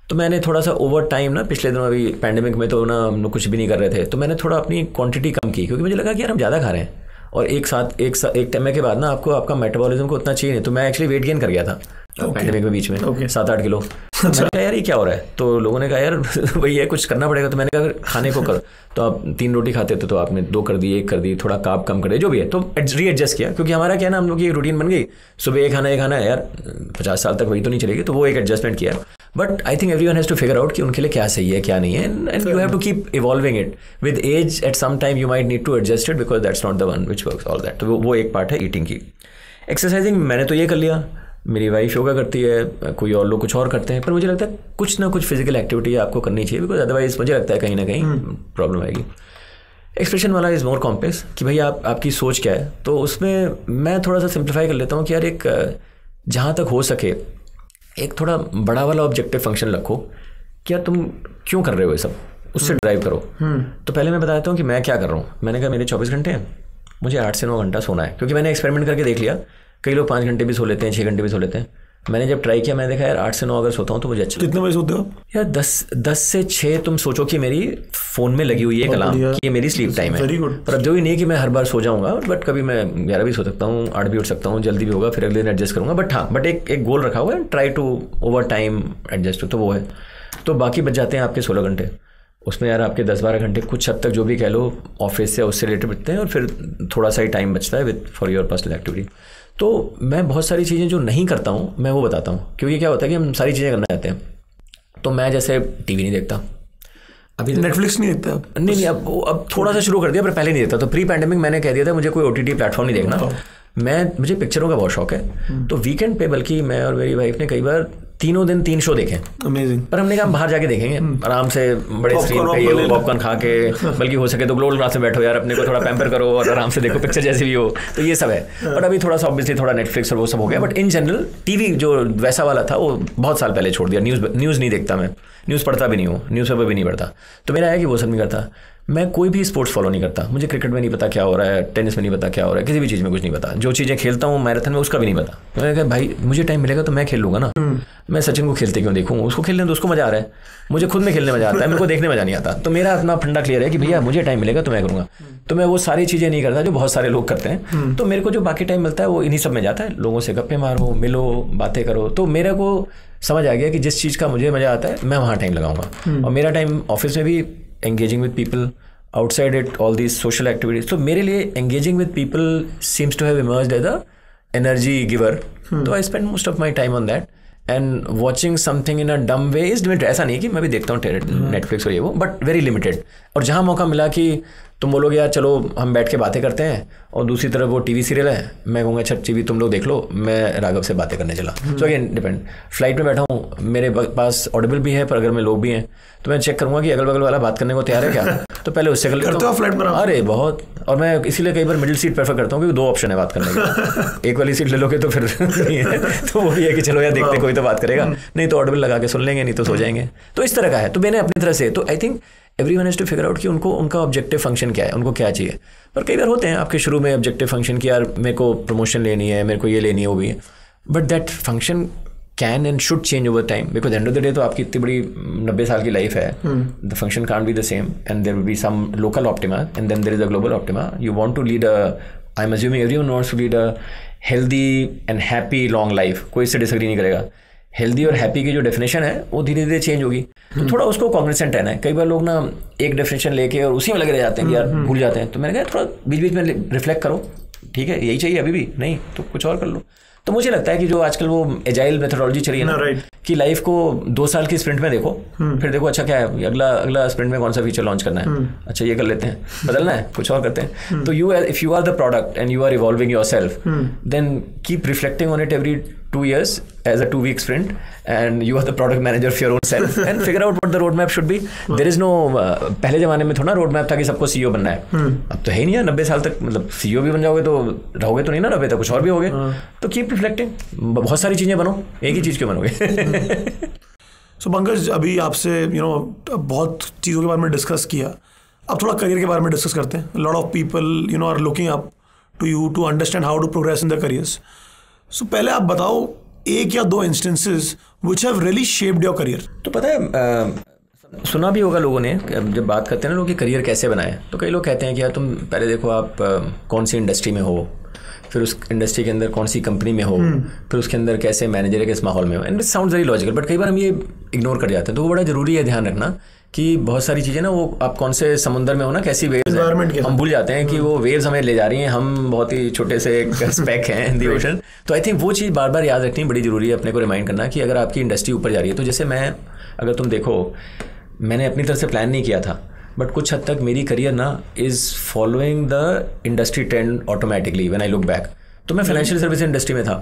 तो मैंने थोड़ा सा ओवर टाइम ना, पिछले दिनों अभी पैंडेमिक में तो ना हम लोग कुछ भी नहीं कर रहे थे, तो मैंने थोड़ा अपनी क्वांटिटी कम की, क्योंकि मुझे लगा कि यार हम ज़्यादा खा रहे हैं और एक टाइम के बाद ना आपको आपका मेटाबॉलिज्म को उतना चाहिए नहीं। तो मैं एक्चुअली वेट गेन कर गया था पैंडेमिक में बीच में 7-8 किलो। मैंने कहा यार ये क्या हो रहा है, तो लोगों ने कहा यार वही है, कुछ करना पड़ेगा। तो मैंने कहा खाने को करो, तो आप 3 रोटी खाते थे तो आपने 2 कर दी, 1 कर दी, थोड़ा कार्ब कम कर दिया, जो भी है, तो रीएडजस्ट किया। क्योंकि हमारा क्या ना, हम लोग की रूटीन बन गई, सुबह ये खाना है यार, 50 साल तक वही तो नहीं चलेगी, तो वो एक एडजस्टमेंट किया। But I think everyone has to figure out कि उनके लिए क्या सही है क्या नहीं है, and you have to keep evolving it with age. At some time you might need to adjust it, because that's not the one which works all that. तो वो एक पार्ट है ईटिंग की। एक्सरसाइजिंग मैंने तो ये कर लिया, मेरी वाइफ योगा करती है, कोई और लोग कुछ और करते हैं, पर मुझे लगता है कुछ ना कुछ फिजिकल एक्टिविटी आपको करनी चाहिए, बिकॉज अदरवाइज मुझे लगता है कहीं ना कहीं प्रॉब्लम आएगी। एक्सप्रेशन वाला इज़ मोर कॉम्प्लेक्स कि भाई आपकी सोच क्या है, तो उसमें मैं थोड़ा सा सिंप्लीफाई कर लेता हूँ कि यार एक जहाँ तक हो सके एक थोड़ा बड़ा वाला ऑब्जेक्टिव फंक्शन रखो कि यार तुम क्यों कर रहे हो ये सब, उससे ड्राइव करो। तो पहले मैं बताता हूँ कि मैं क्या कर रहा हूँ। मैंने कहा मेरे 24 घंटे हैं, मुझे 8 से 9 घंटा सोना है, क्योंकि मैंने एक्सपेरिमेंट करके देख लिया, कई लोग 5 घंटे भी सो लेते हैं, 6 घंटे भी सो लेते हैं। मैंने जब ट्राई किया मैंने देखा यार 8 से 9 अगर सोता हूँ तो मुझे अच्छा। कितने बजे सोते हो यार? 10 से 6। तुम सोचो कि मेरी फ़ोन में लगी हुई है अलार्म कि ये मेरी स्लीप टाइम है, पर अब जो ही नहीं कि मैं हर बार सो जाऊँगा, बट कभी मैं 11 भी सो सकता हूँ, 8 भी उठ सकता हूँ, जल्दी भी होगा, फिर अगले दिन एडजस्ट करूँगा। बट एक गोल रखा हुआ है, try to over time adjust, तो वो है। तो बाकी बच जाते हैं आपके 16 घंटे। उसमें यार आपके 10-12 घंटे कुछ हद तक जो भी कह लो ऑफिस से उससे रिलेटेड बचते हैं, और फिर थोड़ा सा ही टाइम बचता है with for your personal activity. तो मैं बहुत सारी चीज़ें जो नहीं करता हूँ मैं वो बताता हूँ, क्योंकि क्या होता है कि हम सारी चीज़ें करना चाहते हैं। तो मैं जैसे टीवी नहीं देखता, अभी नेटफ्लिक्स नहीं देखता? नहीं, अब थोड़ा सा शुरू कर दिया, पर पहले नहीं देखता। तो प्री पैंडेमिक मैंने कह दिया था मुझे कोई OTT प्लेटफॉर्म नहीं देखना। मुझे पिक्चरों का बहुत शौक है, तो वीकेंड पे बल्कि मैं और मेरी वाइफ ने कई बार 3 दिन 3 शो देखे। अमेजिंग। पर हमने कहा बाहर जाके देखेंगे आराम से, बड़े स्क्रीन पे ये पॉपकॉर्न खा के, बल्कि हो सके तो ग्लोबल क्लास में बैठो यार, अपने को थोड़ा पैम्पर करो और आराम से देखो, पिक्चर जैसी भी हो। तो ये सब है। बट अभी थोड़ा सा ऑब्वियसली थोड़ा नेटफ्लिक्स और वो सब हो गया। बट इन जनरल टीवी जो वैसा वाला था वो बहुत साल पहले छोड़ दिया। न्यूज़ नहीं देखता मैं, न्यूज़ पढ़ता भी नहीं हूँ, न्यूज़ पेपर भी नहीं पढ़ता। तो मेरा है कि वो सब नहीं करता। मैं कोई भी स्पोर्ट्स फॉलो नहीं करता, मुझे क्रिकेट में नहीं पता क्या हो रहा है, टेनिस में नहीं पता क्या हो रहा है, किसी भी चीज़ में कुछ नहीं पता। जो चीज़ें खेलता हूँ मैराथन में उसका भी नहीं पता। मैंने कहा भाई मुझे टाइम मिलेगा तो मैं खेल लूँगा ना, मैं सचिन को खेलते क्यों देखूँ, उसको खेलने तो उसको मज़ा आ रहा है, मुझे खुद में खेलने मज़ा आता है, मेरे को देखने मज़ा नहीं आता। तो मेरा अपना फंडा क्लियर है कि भैया मुझे टाइम मिलेगा तो मैं करूँगा। तो मैं वो सारी चीज़ें नहीं करता जो बहुत सारे लोग करते हैं। तो मेरे को जो बाकी टाइम मिलता है वो इन्हीं सब में जाता है, लोगों से गप्पे मारो, मिलो, बातें करो। तो मेरे को समझ आ गया कि जिस चीज़ का मुझे मज़ा आता है मैं वहाँ टाइम लगाऊंगा। और मेरा टाइम ऑफिस में भी engaging with people, outside it all these social activities. तो मेरे लिए engaging with people seems to have emerged as a energy giver. तो I spend most of my time on that and watching something in a dumb way is limited. ऐसा नहीं कि मैं भी देखता हूँ Netflix और ये वो, but very limited. और जहाँ मौका मिला कि तुम बोलोगे यार चलो हम बैठ के बातें करते हैं, और दूसरी तरफ वो टीवी सीरियल है, मैं कहूँगा अच्छा टीवी तुम लोग देख लो, मैं राघव से बातें करने चला। So again depend. फ्लाइट में बैठा हूँ, मेरे पास ऑडिबल भी है, पर अगर मैं लोग भी हैं तो मैं चेक करूँगा कि अगल बगल वाला बात करने को तैयार है क्या, तो पहले उससे कर लेता हूँ फ्लाइट में। अरे बहुत। और मैं इसीलिए कई बार मिडिल सीट प्रेफर करता हूँ, क्योंकि 2 ऑप्शन है बात करने के। एक वाली सीट ले लोगे तो फिर नहीं है, तो वो भी है कि चलो यार देखते कोई तो बात करेगा, नहीं तो ऑडिबल लगा के सुन लेंगे, नहीं तो सो जाएंगे। तो इस तरह का है। तो मैंने अपनी तरह से, तो I think everyone has to figure out कि उनका ऑब्जेक्टिव फंक्शन क्या है, उनको क्या चाहिए। पर कई बार होते हैं आपके शुरू में ऑब्जेक्टिव फंक्शन कि यार मेरे को प्रमोशन लेनी है, मेरे को ये लेनी है, वो भी है। But that function can and should change over time, because end of the day तो आपकी इतनी बड़ी 90 साल की लाइफ है, the function can't be the same, and there will be some local optima and then there is a global optima. You want to lead I am assuming everyone wants to lead a healthy and happy long life, कोई इससे disagree नहीं करेगा। Healthy और happy की जो definition है वो धीरे धीरे चेंज होगी, तो थोड़ा उसको कॉग्निसेंट रहना है। कई बार लोग ना एक डेफिनेशन लेके और उसी में लगे रह जाते हैं कि यार भूल जाते हैं। तो मैंने कहा थोड़ा बीच बीच में रिफ्लेक्ट करो, ठीक है यही चाहिए अभी भी, नहीं तो कुछ और कर लो। तो मुझे लगता है कि जो आजकल वो एजाइल मेथोडोलॉजी चली है ना, कि लाइफ को 2 साल की स्प्रिंट में देखो, फिर देखो अच्छा क्या है अगला स्प्रिंट में कौन सा फीचर लॉन्च करना है, अच्छा ये कर लेते हैं, बदलना है कुछ और करते हैं। तो if you are the product and you are evolving yourself, then keep reflecting on it every 2 years as a 2-week sprint, and you are the product manager of your own self and figure out what the roadmap should be. There is no पहले जमाने में थोड़ा road map था कि सबको CEO बनना है, अब तो है ही नहीं है। 90 साल तक मतलब CEO भी बन जाओगे तो रहोगे तो नहीं ना 90 तक, कुछ और भी होगे। तो कीप रिफ्लेक्टिंग, बहुत सारी चीज़ें बनो, एक ही चीज़ क्यों बनोगे। सो पंकज, अभी आपसे बहुत चीज़ों के बारे में डिस्कस किया, अब थोड़ा करियर के बारे में डिस्कस करते हैं। Lot of people are looking up to you to understand how to progress in their careers. So पहले आप बताओ एक या दो instances which have really shaped your career. तो पता है सुना भी होगा लोगों ने, जब बात करते हैं ना लोग कि करियर कैसे बनाए, तो कई लोग कहते हैं कि यार तुम पहले देखो आप कौन सी इंडस्ट्री में हो, फिर उस इंडस्ट्री के अंदर कौन सी कंपनी में हो, फिर उसके अंदर कैसे मैनेजर है, किस माहौल में हो. And it sounds very logical, but कई बार हम ये इग्नोर कर जाते हैं. तो वो बड़ा जरूरी है ध्यान रखना कि बहुत सारी चीज़ें ना, वो आप कौन से समुद्र में हो ना, कैसी वेव्स है, हम भूल जाते हैं कि वो वेव्स हमें ले जा रही हैं, हम बहुत ही छोटे से एक स्पेक हैं इन दी ओशन. तो आई थिंक वो चीज़ बार बार याद रखनी बड़ी ज़रूरी है, अपने को रिमाइंड करना कि अगर आपकी इंडस्ट्री ऊपर जा रही है. तो जैसे मैं, अगर तुम देखो, मैंने अपनी तरफ से प्लान नहीं किया था, बट कुछ हद तक मेरी करियर ना is following the industry trend automatically when I look back. तो मैं फाइनेंशियल सर्विस इंडस्ट्री में था.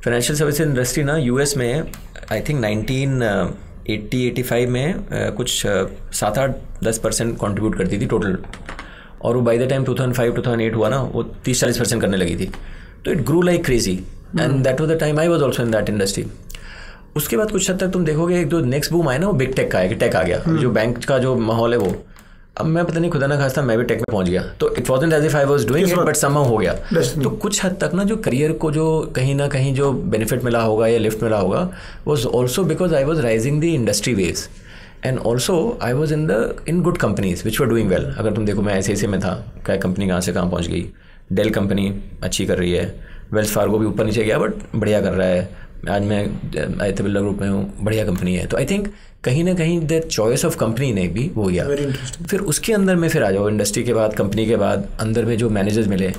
फाइनेंशियल सर्विस इंडस्ट्री ना यूएस में आई थिंक 1980-85 में कुछ 7-8-10% कॉन्ट्रीब्यूट करती थी टोटल, और वो बाय द टाइम 2005-2008 हुआ ना, वो 30-40% करने लगी थी. तो it grew like crazy, and that was the time I was also in that industry. उसके बाद कुछ हद तक तुम देखोगे एक जो नेक्स्ट बूम आया ना, वो बिग टेक का है कि टेक आ गया. जो बैंक का जो माहौल है वो, अब मैं पता नहीं खुदा ना खास्ता मैं भी टेक में पहुंच गया. तो it wasn't as if I was doing it, but somehow हो गया. तो कुछ हद तक ना जो करियर को जो कहीं ना कहीं जो बेनिफिट मिला होगा या लिफ्ट मिला होगा, was also because I was rising the industry waves, and also I was in good companies which were doing well. अगर तुम देखो मैं ऐसे में था, क्या कंपनी कहाँ से कहाँ पहुँच गई. डेल कंपनी अच्छी कर रही है, वेल्स फार्गो भी ऊपर नीचे गया बट बढ़िया कर रहा है. आज मैं आदित्य बिरला ग्रुप में हूँ, बढ़िया कंपनी है. तो आई थिंक कहीं ना कहीं द चॉइस ऑफ कंपनी ने भी वो गया. फिर उसके अंदर में फिर आ जाओ, इंडस्ट्री के बाद, कंपनी के बाद, अंदर में जो मैनेजर्स मिले,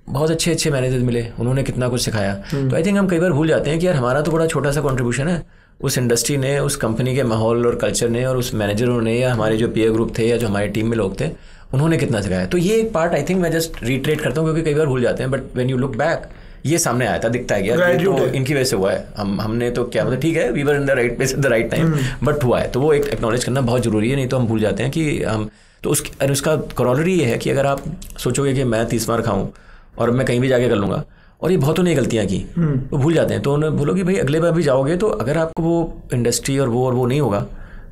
बहुत अच्छे अच्छे मैनेजर्स मिले, उन्होंने कितना कुछ सिखाया. तो आई थिंक हम कई बार भूल जाते हैं कि यार हमारा तो बड़ा छोटा सा कॉन्ट्रीब्यूशन है, उस इंडस्ट्री ने, उस कंपनी के माहौल और कल्चर ने, और उस मैनेजरों ने, या हमारे जो पीयर ग्रुप थे, या जो हमारी टीम में लोग थे, उन्होंने कितना सिखाया. तो ये एक पार्ट आई थिंक मैं जस्ट रिट्रेट करता हूँ, क्योंकि कई बार भूल जाते हैं. But when you look back, ये सामने आया था, दिखता है कि यार तो इनकी वजह से हुआ है. हमने तो क्या मतलब, ठीक है, we were in the right place at the right time, but हुआ है. तो वो एक एक्नॉलेज करना बहुत जरूरी है, नहीं तो हम भूल जाते हैं कि हम तो उसका कॉरोलरी ये है कि अगर आप सोचोगे कि मैं 30 मार खाऊं और मैं कहीं भी जाके कर लूँगा, और ये बहुतों ने गलतियाँ की, तो भूल जाते हैं. तो उन्हें बोलो कि भाई अगले बार भी जाओगे तो अगर आपको वो इंडस्ट्री और वो नहीं होगा,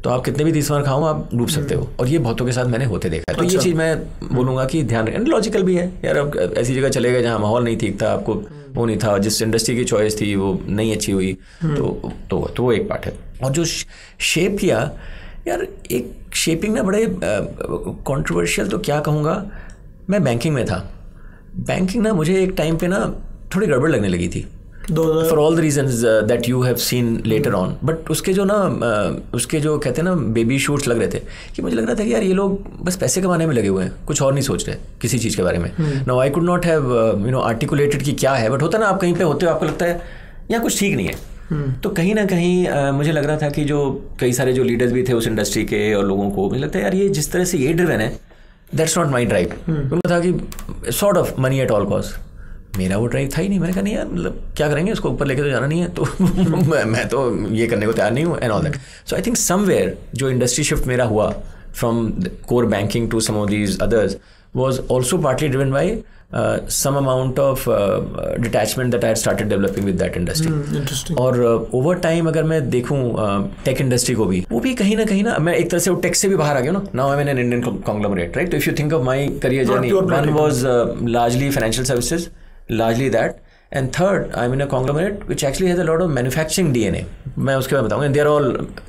तो आप कितने भी 30 मार खाओ, आप डूब सकते हो. और ये बहुतों के साथ मैंने होते देखा है. तो ये चीज़ मैं बोलूँगा कि ध्यान रखें. लॉजिकल भी है यार, अब ऐसी जगह चले गए जहाँ माहौल नहीं ठीक था, आपको वो नहीं था, जिस इंडस्ट्री की चॉइस थी वो नहीं अच्छी हुई, तो वो एक पार्ट है. और जो शेप किया यार, एक शेपिंग ना बड़े कंट्रोवर्शियल, तो क्या कहूँगा, मैं बैंकिंग में था. बैंकिंग ना मुझे एक टाइम पे ना थोड़ी गड़बड़ लगने लगी थी, for all the reasons that you have seen later on. But उसके जो ना उसके जो कहते हैं ना बेबी शूट्स लग रहे थे, कि मुझे लग रहा था कि यार ये लोग बस पैसे कमाने में लगे हुए हैं, कुछ और नहीं सोच रहे किसी चीज़ के बारे में. Now I could not have articulated कि क्या है, बट होता ना, आप कहीं पे होते हो, आपको लगता है यहाँ कुछ ठीक नहीं है. तो कहीं ना कहीं मुझे लग रहा था कि जो कई सारे जो लीडर्स भी थे उस इंडस्ट्री के और लोगों को, मुझे लगता है यार ये जिस तरह से ये ड्रिवन है, दैट्स नॉट माई ड्राइव. उनको था कि sort of money at all cost. मेरा वो ड्राइव था ही नहीं. मैंने कहा नहीं यार, मतलब क्या करेंगे, उसको ऊपर लेके तो जाना नहीं है, तो मैं तो ये करने को तैयार नहीं हूँ, and all that. So I think somewhere जो इंडस्ट्री शिफ्ट मेरा हुआ from core banking to some of these others was also partly driven by some amount of detachment that I had started developing with that industry. Interesting. और over time अगर मैं देखूँ tech industry को भी, वो भी कहीं ना मैं एक तरह से वो टेक से भी बाहर आ गया ना. Now I'm in an Indian conglomerate, right? So if you think of my career journey, one was largely financial services, largely that. And third, I'm in a conglomerate which actually has a lot of manufacturing DNA. मैं उसके बाद बताऊँगा.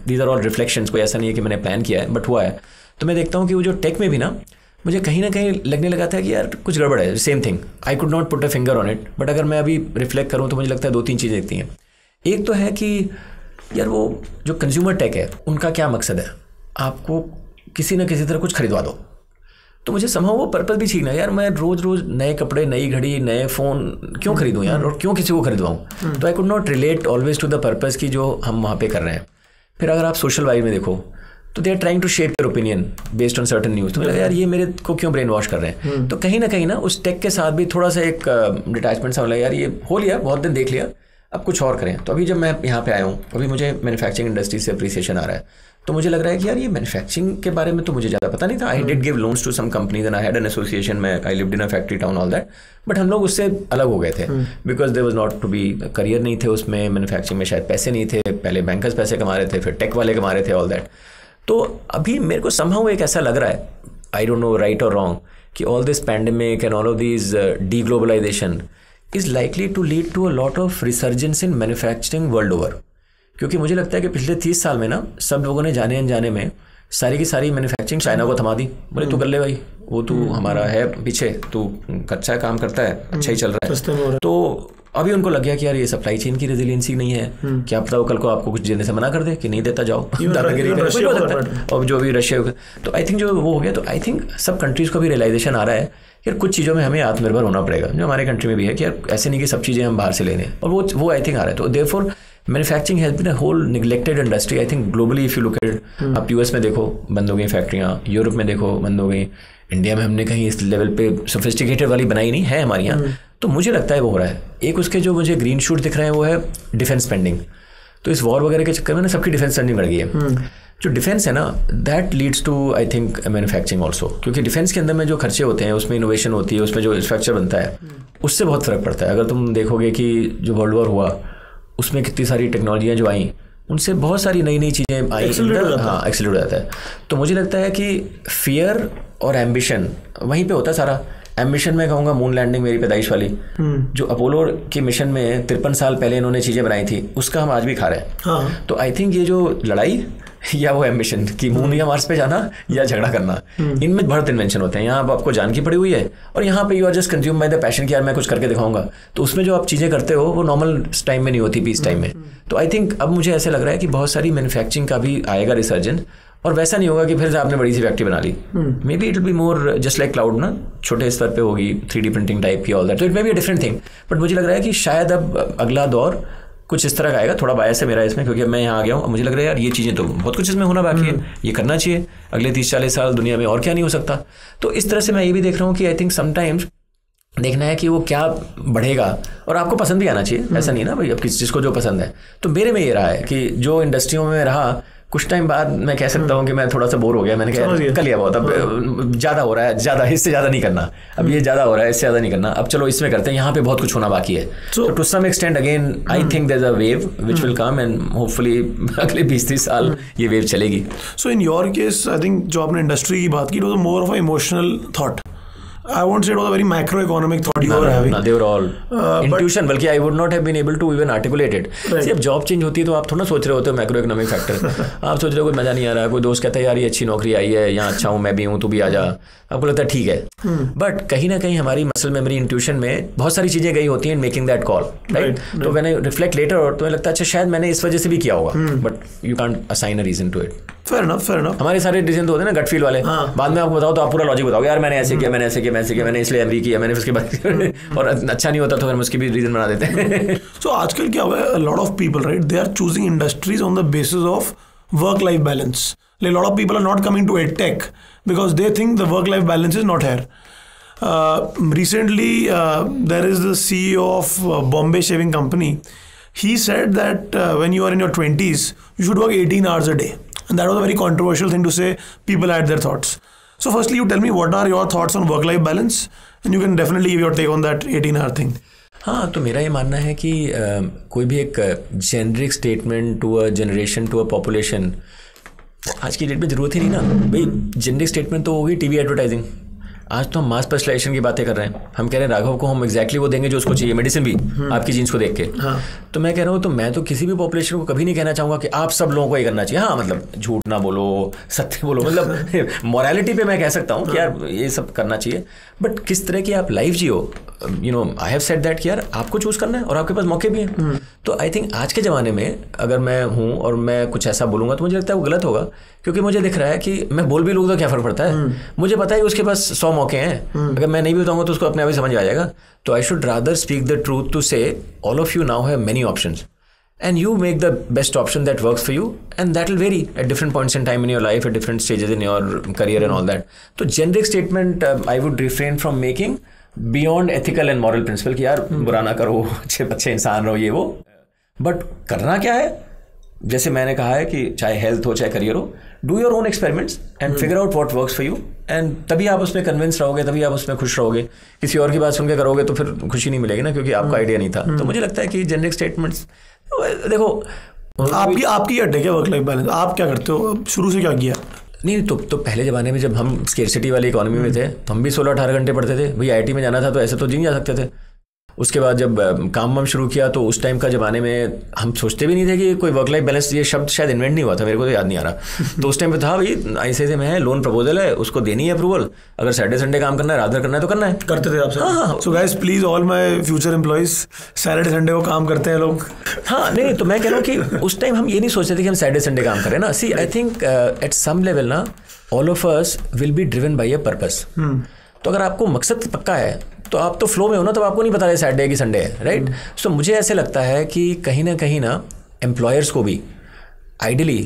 These are all reflections. कोई ऐसा नहीं है कि मैंने प्लान किया है, बट हुआ है. तो मैं देखता हूँ कि वो जो टेक में भी ना, मुझे कहीं ना कहीं लगने लगा था कि यार कुछ गड़बड़ है. Same thing, I could not put a finger on it, but अगर मैं अभी रिफ्लेक्ट करूँ तो मुझे लगता है 2-3 चीज़ें दिखती हैं. एक तो है कि यार वो जो कंज्यूमर टेक है, उनका क्या मकसद है, आपको किसी ना किसी तरह कुछ खरीदवा दो. तो मुझे समझो वो पर्पस भी ठीक ना यार, मैं रोज़ नए कपड़े, नई घड़ी, नए फ़ोन क्यों खरीदूँ यार, और क्यों किसी को खरीदवाऊँ. तो I could not relate always to the purpose की जो हम वहाँ पे कर रहे हैं. फिर अगर आप सोशल वाइज में देखो, तो they are trying to shape your opinion based on certain news. तो मुझे लगा यार ये मेरे को क्यों ब्रेन वॉश कर रहे हैं. तो कहीं ना उस टेक के साथ भी थोड़ा सा एक डिटैचमेंट सा लगा, यार ये हो लिया, बहुत दिन देख लिया, अब कुछ और करें. तो अभी जब मैं यहाँ पे आया हूँ, अभी मुझे मैन्युफैक्चरिंग इंडस्ट्री से अप्रिसिएशन आ रहा है. तो मुझे लग रहा है कि यार ये मैन्युफैक्चरिंग के बारे में तो मुझे ज़्यादा पता नहीं था. I did give loans to some companies and I had an association में, I lived in a factory town, all that. But हम लोग उससे अलग हो गए थे, because there was not to be career नहीं थे उसमें. मैन्युफैक्चरिंग में शायद पैसे नहीं थे, पहले बैंकर्स पैसे कमा रहे थे, फिर टेक वाले कमा रहे थे, ऑल दैट. तो अभी मेरे को समहाउ एक ऐसा लग रहा है, आई डोंट नो राइट और रॉन्ग, कि all this pandemic and all of these deglobalization is likely to lead to a lot of resurgence in manufacturing world over. क्योंकि मुझे लगता है कि पिछले 30 साल में ना सब लोगों ने जाने अनजाने में सारी की सारी मैन्युफैक्चरिंग चाइना को थमा दी। बोले तू कर ले भाई, वो तू हमारा है पीछे, तू अच्छा काम करता है, अच्छा ही चल रहा है। तो अभी उनको लग गया कि यार ये सप्लाई चेन की रेजिलियंसी नहीं है, क्या पता वो कल को आपको कुछ देने से मना कर दे कि नहीं देता जाओ, और जो भी रशिया। तो आई थिंक जो वो हो गया, तो आई थिंक सब कंट्रीज को भी रियलाइजेशन आ रहा है यार कुछ चीज़ों में हमें आत्मनिर्भर होना पड़ेगा, जो हमारे कंट्री में भी है कि यार ऐसे नहीं कि सब चीज़ें हम बाहर से लेने, और वो आई थिंक आ रहा है। तो therefore manufacturing has been a whole neglected industry. I think globally if you look at, आप यूएस में देखो बंद हो गई फैक्ट्रियाँ, यूरोप में देखो बंद हो गई, इंडिया में हमने कहीं इस लेवल पे सोफिस्टिकेटेड वाली बनाई नहीं है हमारे यहाँ। तो मुझे लगता है वो हो रहा है। एक उसके जो मुझे ग्रीन शूट दिख रहे हैं वो है डिफेंस स्पेंडिंग। तो इस वॉर वगैरह के चक्कर में ना सबकी डिफेंस स्पेंडिंग बढ़ गई है। जो डिफेंस है ना, that leads to I think manufacturing also, क्योंकि डिफेंस के अंदर में जो खर्चे होते हैं उसमें इनोवेशन होती है, उसमें जो स्ट्रक्चर बनता है उससे बहुत फ़र्क पड़ता है। अगर तुम देखोगे कि जो वर्ल्ड वॉर हुआ उसमें कितनी सारी टेक्नोलॉजियाँ जो आई, उनसे बहुत सारी नई नई चीज़ें आई, हाँ एक्सीलरेट हो जाता है। तो मुझे लगता है कि फियर और एम्बिशन वहीं पे होता है सारा। एम्बिशन में कहूँगा मून लैंडिंग मेरी पैदाइश वाली, जो अपोलो के मिशन में 53 साल पहले इन्होंने चीज़ें बनाई थी, उसका हम आज भी खा रहे हैं। हाँ। तो आई थिंक ये जो लड़ाई या वो एम्बिशन कि मून या मार्स पे जाना या झगड़ा करना, इनमें बहुत इन्वेंशन होते हैं। यहाँ आपको जान की पड़ी हुई है, और यहाँ पे you are just consume by the passion कि यार मैं कुछ करके दिखाऊंगा। तो उसमें जो आप चीज़ें करते हो वो नॉर्मल टाइम में नहीं होती, पीस टाइम में। तो आई थिंक अब मुझे ऐसे लग रहा है कि बहुत सारी मैन्युफैक्चरिंग का भी आएगा रिसर्जेंस, और वैसा नहीं होगा कि फिर से आपने बड़ी सी फैक्ट्री बना ली। May be it will be more just like cloud ना, छोटे स्तर पे होगी 3D प्रिंटिंग टाइप की, ऑल दैट। तो it may be a different thing, but मुझे लग रहा है कि शायद अब अगला दौर कुछ इस तरह का आएगा। थोड़ा बायस है मेरा इसमें, क्योंकि अब मैं यहाँ आ गया हूँ, मुझे लग रहा है यार ये चीज़ें तो बहुत कुछ इसमें होना बाकी है, ये करना चाहिए अगले 30-40 साल दुनिया में, और क्या नहीं हो सकता। तो इस तरह से मैं ये भी देख रहा हूँ कि आई थिंक समटाइम्स देखना है कि वो क्या बढ़ेगा, और आपको पसंद भी आना चाहिए। ऐसा नहीं ना भाई अब किसी चीज़ को जो पसंद है। तो मेरे में ये रहा है कि जो इंडस्ट्रियों में रहा, कुछ टाइम बाद मैं कह सकता हूँ कि मैं थोड़ा सा बोर हो गया। मैंने कहा कर लिया बहुत, अब ज़्यादा हो रहा है, ज़्यादा इससे ज़्यादा नहीं करना, अब ये ज़्यादा हो रहा है इससे ज़्यादा नहीं करना, अब चलो इसमें करते हैं, यहाँ पे बहुत कुछ होना बाकी है। तो to some extent again I think there is a wave which will come, and hopefully अगले 20-30 साल ये वेव चलेगी। So in your case I think जो आपने इंडस्ट्री की बात की, it was more of a emotional thought. I won't say it was a very macroeconomic thought you were having. No, they were all intuition. बल्कि I would not have been able to even articulate it. Right. जब job change होती है तो आप थोड़ा सोच रहे होते हो मैक्रो इकोनॉमिक फैक्टर। आप सोच रहे हो कोई मजा नहीं आ रहा, कोई दोस्त कहता है यार ये अच्छी नौकरी आई है, यहाँ अच्छा हूँ, मैं भी हूँ, तू भी आ जा, आपको लगता है ठीक है। बट कहीं ना कहीं हमारी मसल मेमोरी इंट्यूशन में बहुत सारी चीजें गई होती हैं मेकिंग दैट कॉल, राइट? तो व्हेन आई रिफ्लेक्ट लेटर, और तुम्हें लगता है अच्छा शायद मैंने इस वजह से भी किया होगा, but you can't assign a reason to it. Fair enough. हमारे सारे डिसीजन तो होते हैं ना गट फील वाले। बाद में आपको बताओ तो आप पूरा लॉजिक बताओगे, यार मैंने ऐसे किया, मैंने ऐसे किया, मैंने इसलिए एमबी किया, मैंने उसके बाद और अच्छा नहीं होता तो फिर उसकी भी रीजन बना देते हैं। So आजकल क्या हुआ है, a lot of people, right, they are choosing industries on the basis of work-life balance. Like a lot of people are not coming to EdTech because they think the work-life balance is not here. Recently, there is the CEO of Bombay Shaving Company. He said that when you are in your 20s, you should work 18 hours a day. And that was a very controversial thing to say. People had their thoughts. So firstly, you tell me what are your thoughts on work-life balance, and you can definitely give your take on that 18-hour thing. हाँ, तो मेरा ये मानना है कि कोई भी एक generic statement to a generation to a population आज की डेट में ज़रूरत ही नहीं ना भाई। जेनरिक स्टेटमेंट तो होगी टीवी एडवर्टाइजिंग। आज तो हम मास स्पेशलाइजेशन की बातें कर रहे हैं। हम कह रहे हैं राघव को हम एग्जैक्टली वो देंगे जो उसको चाहिए, मेडिसिन भी आपकी जीन्स को देख के। तो मैं कह रहा हूँ, तो मैं तो किसी भी पॉपुलेशन को कभी नहीं कहना चाहूँगा कि आप सब लोगों को ये करना चाहिए। हाँ, मतलब झूठ ना बोलो, सत्य बोलो, मतलब मोरालिटी पे मैं कह सकता हूँ कि यार ये सब करना चाहिए, बट किस तरह की आप life Jio, you know, I have said that कि यार आपको चूज करना है और आपके पास मौके भी हैं। तो आई थिंक आज के ज़माने में अगर मैं हूँ और मैं कुछ ऐसा बोलूँगा तो मुझे लगता है वो गलत होगा, क्योंकि मुझे दिख रहा है कि मैं बोल भी लूँगा तो क्या फ़र्क पड़ता है। मुझे पता है उसके पास 100 मौके हैं, अगर मैं नहीं भी बताऊँगा तो उसको अपने आप ही समझ आ जाएगा। तो I should rather speak the truth to say all of you now have many options and you make the best option that works for you, and that will vary at different points in time in your life, at different stages in your career and all that. So generic statement I would refrain from making beyond ethical and moral principle कि यार बुरा ना करो, अच्छे इंसान रहो, ये वो। बट करना क्या है, जैसे मैंने कहा है कि चाहे हेल्थ हो चाहे करियर हो, do your own experiments and figure out what works for you, and तभी आप उसमें कन्विंस रहोगे, तभी आप उसमें खुश रहोगे। किसी और की बात सुन के करोगे तो फिर खुशी नहीं मिलेगी ना, क्योंकि आपका आइडिया नहीं था। तो मुझे लगता है कि जेनरिक स्टेटमेंट्स, देखो आपकी अड्डे क्या वर्क लाइफ बैलेंस, आप क्या करते हो, शुरू से क्या किया? नहीं तो पहले ज़माने में जब हम स्केर्सिटी वाली इकोनॉमी में थे तो हम भी 16-18 घंटे पढ़ते थे भाई। आईटी में जाना था तो ऐसे तो जी नहीं जा सकते थे। उसके बाद जब काम वाम शुरू किया तो उस टाइम का ज़माने में हम सोचते भी नहीं थे कि कोई वर्क लाइफ बैलेंस, ये शब्द शायद इन्वेंट नहीं हुआ था, मेरे को तो याद नहीं आ रहा। तो उस टाइम पे था भाई ऐसे में है, लोन प्रपोजल है, उसको देनी है अप्रूवल, अगर सैटरडे संडे काम करना है, रात भर करना है तो करना है। करते थे आप? हाँ। So guys please all my future employees, Saturday Sunday को काम करते हैं लोग। हाँ नहीं तो मैं कह रहा हूँ कि उस टाइम हम ये नहीं सोचते थे कि हम सैटरडे संडे काम करें ना। See I think at some level ना all of us will be driven by a purpose. तो अगर आपको मकसद पक्का है तो आप तो फ्लो में हो ना, तो आपको नहीं पता है सैटरडे की संडे है, राइट। सो मुझे ऐसे लगता है कि कहीं ना एम्प्लॉयर्स को भी आइडियली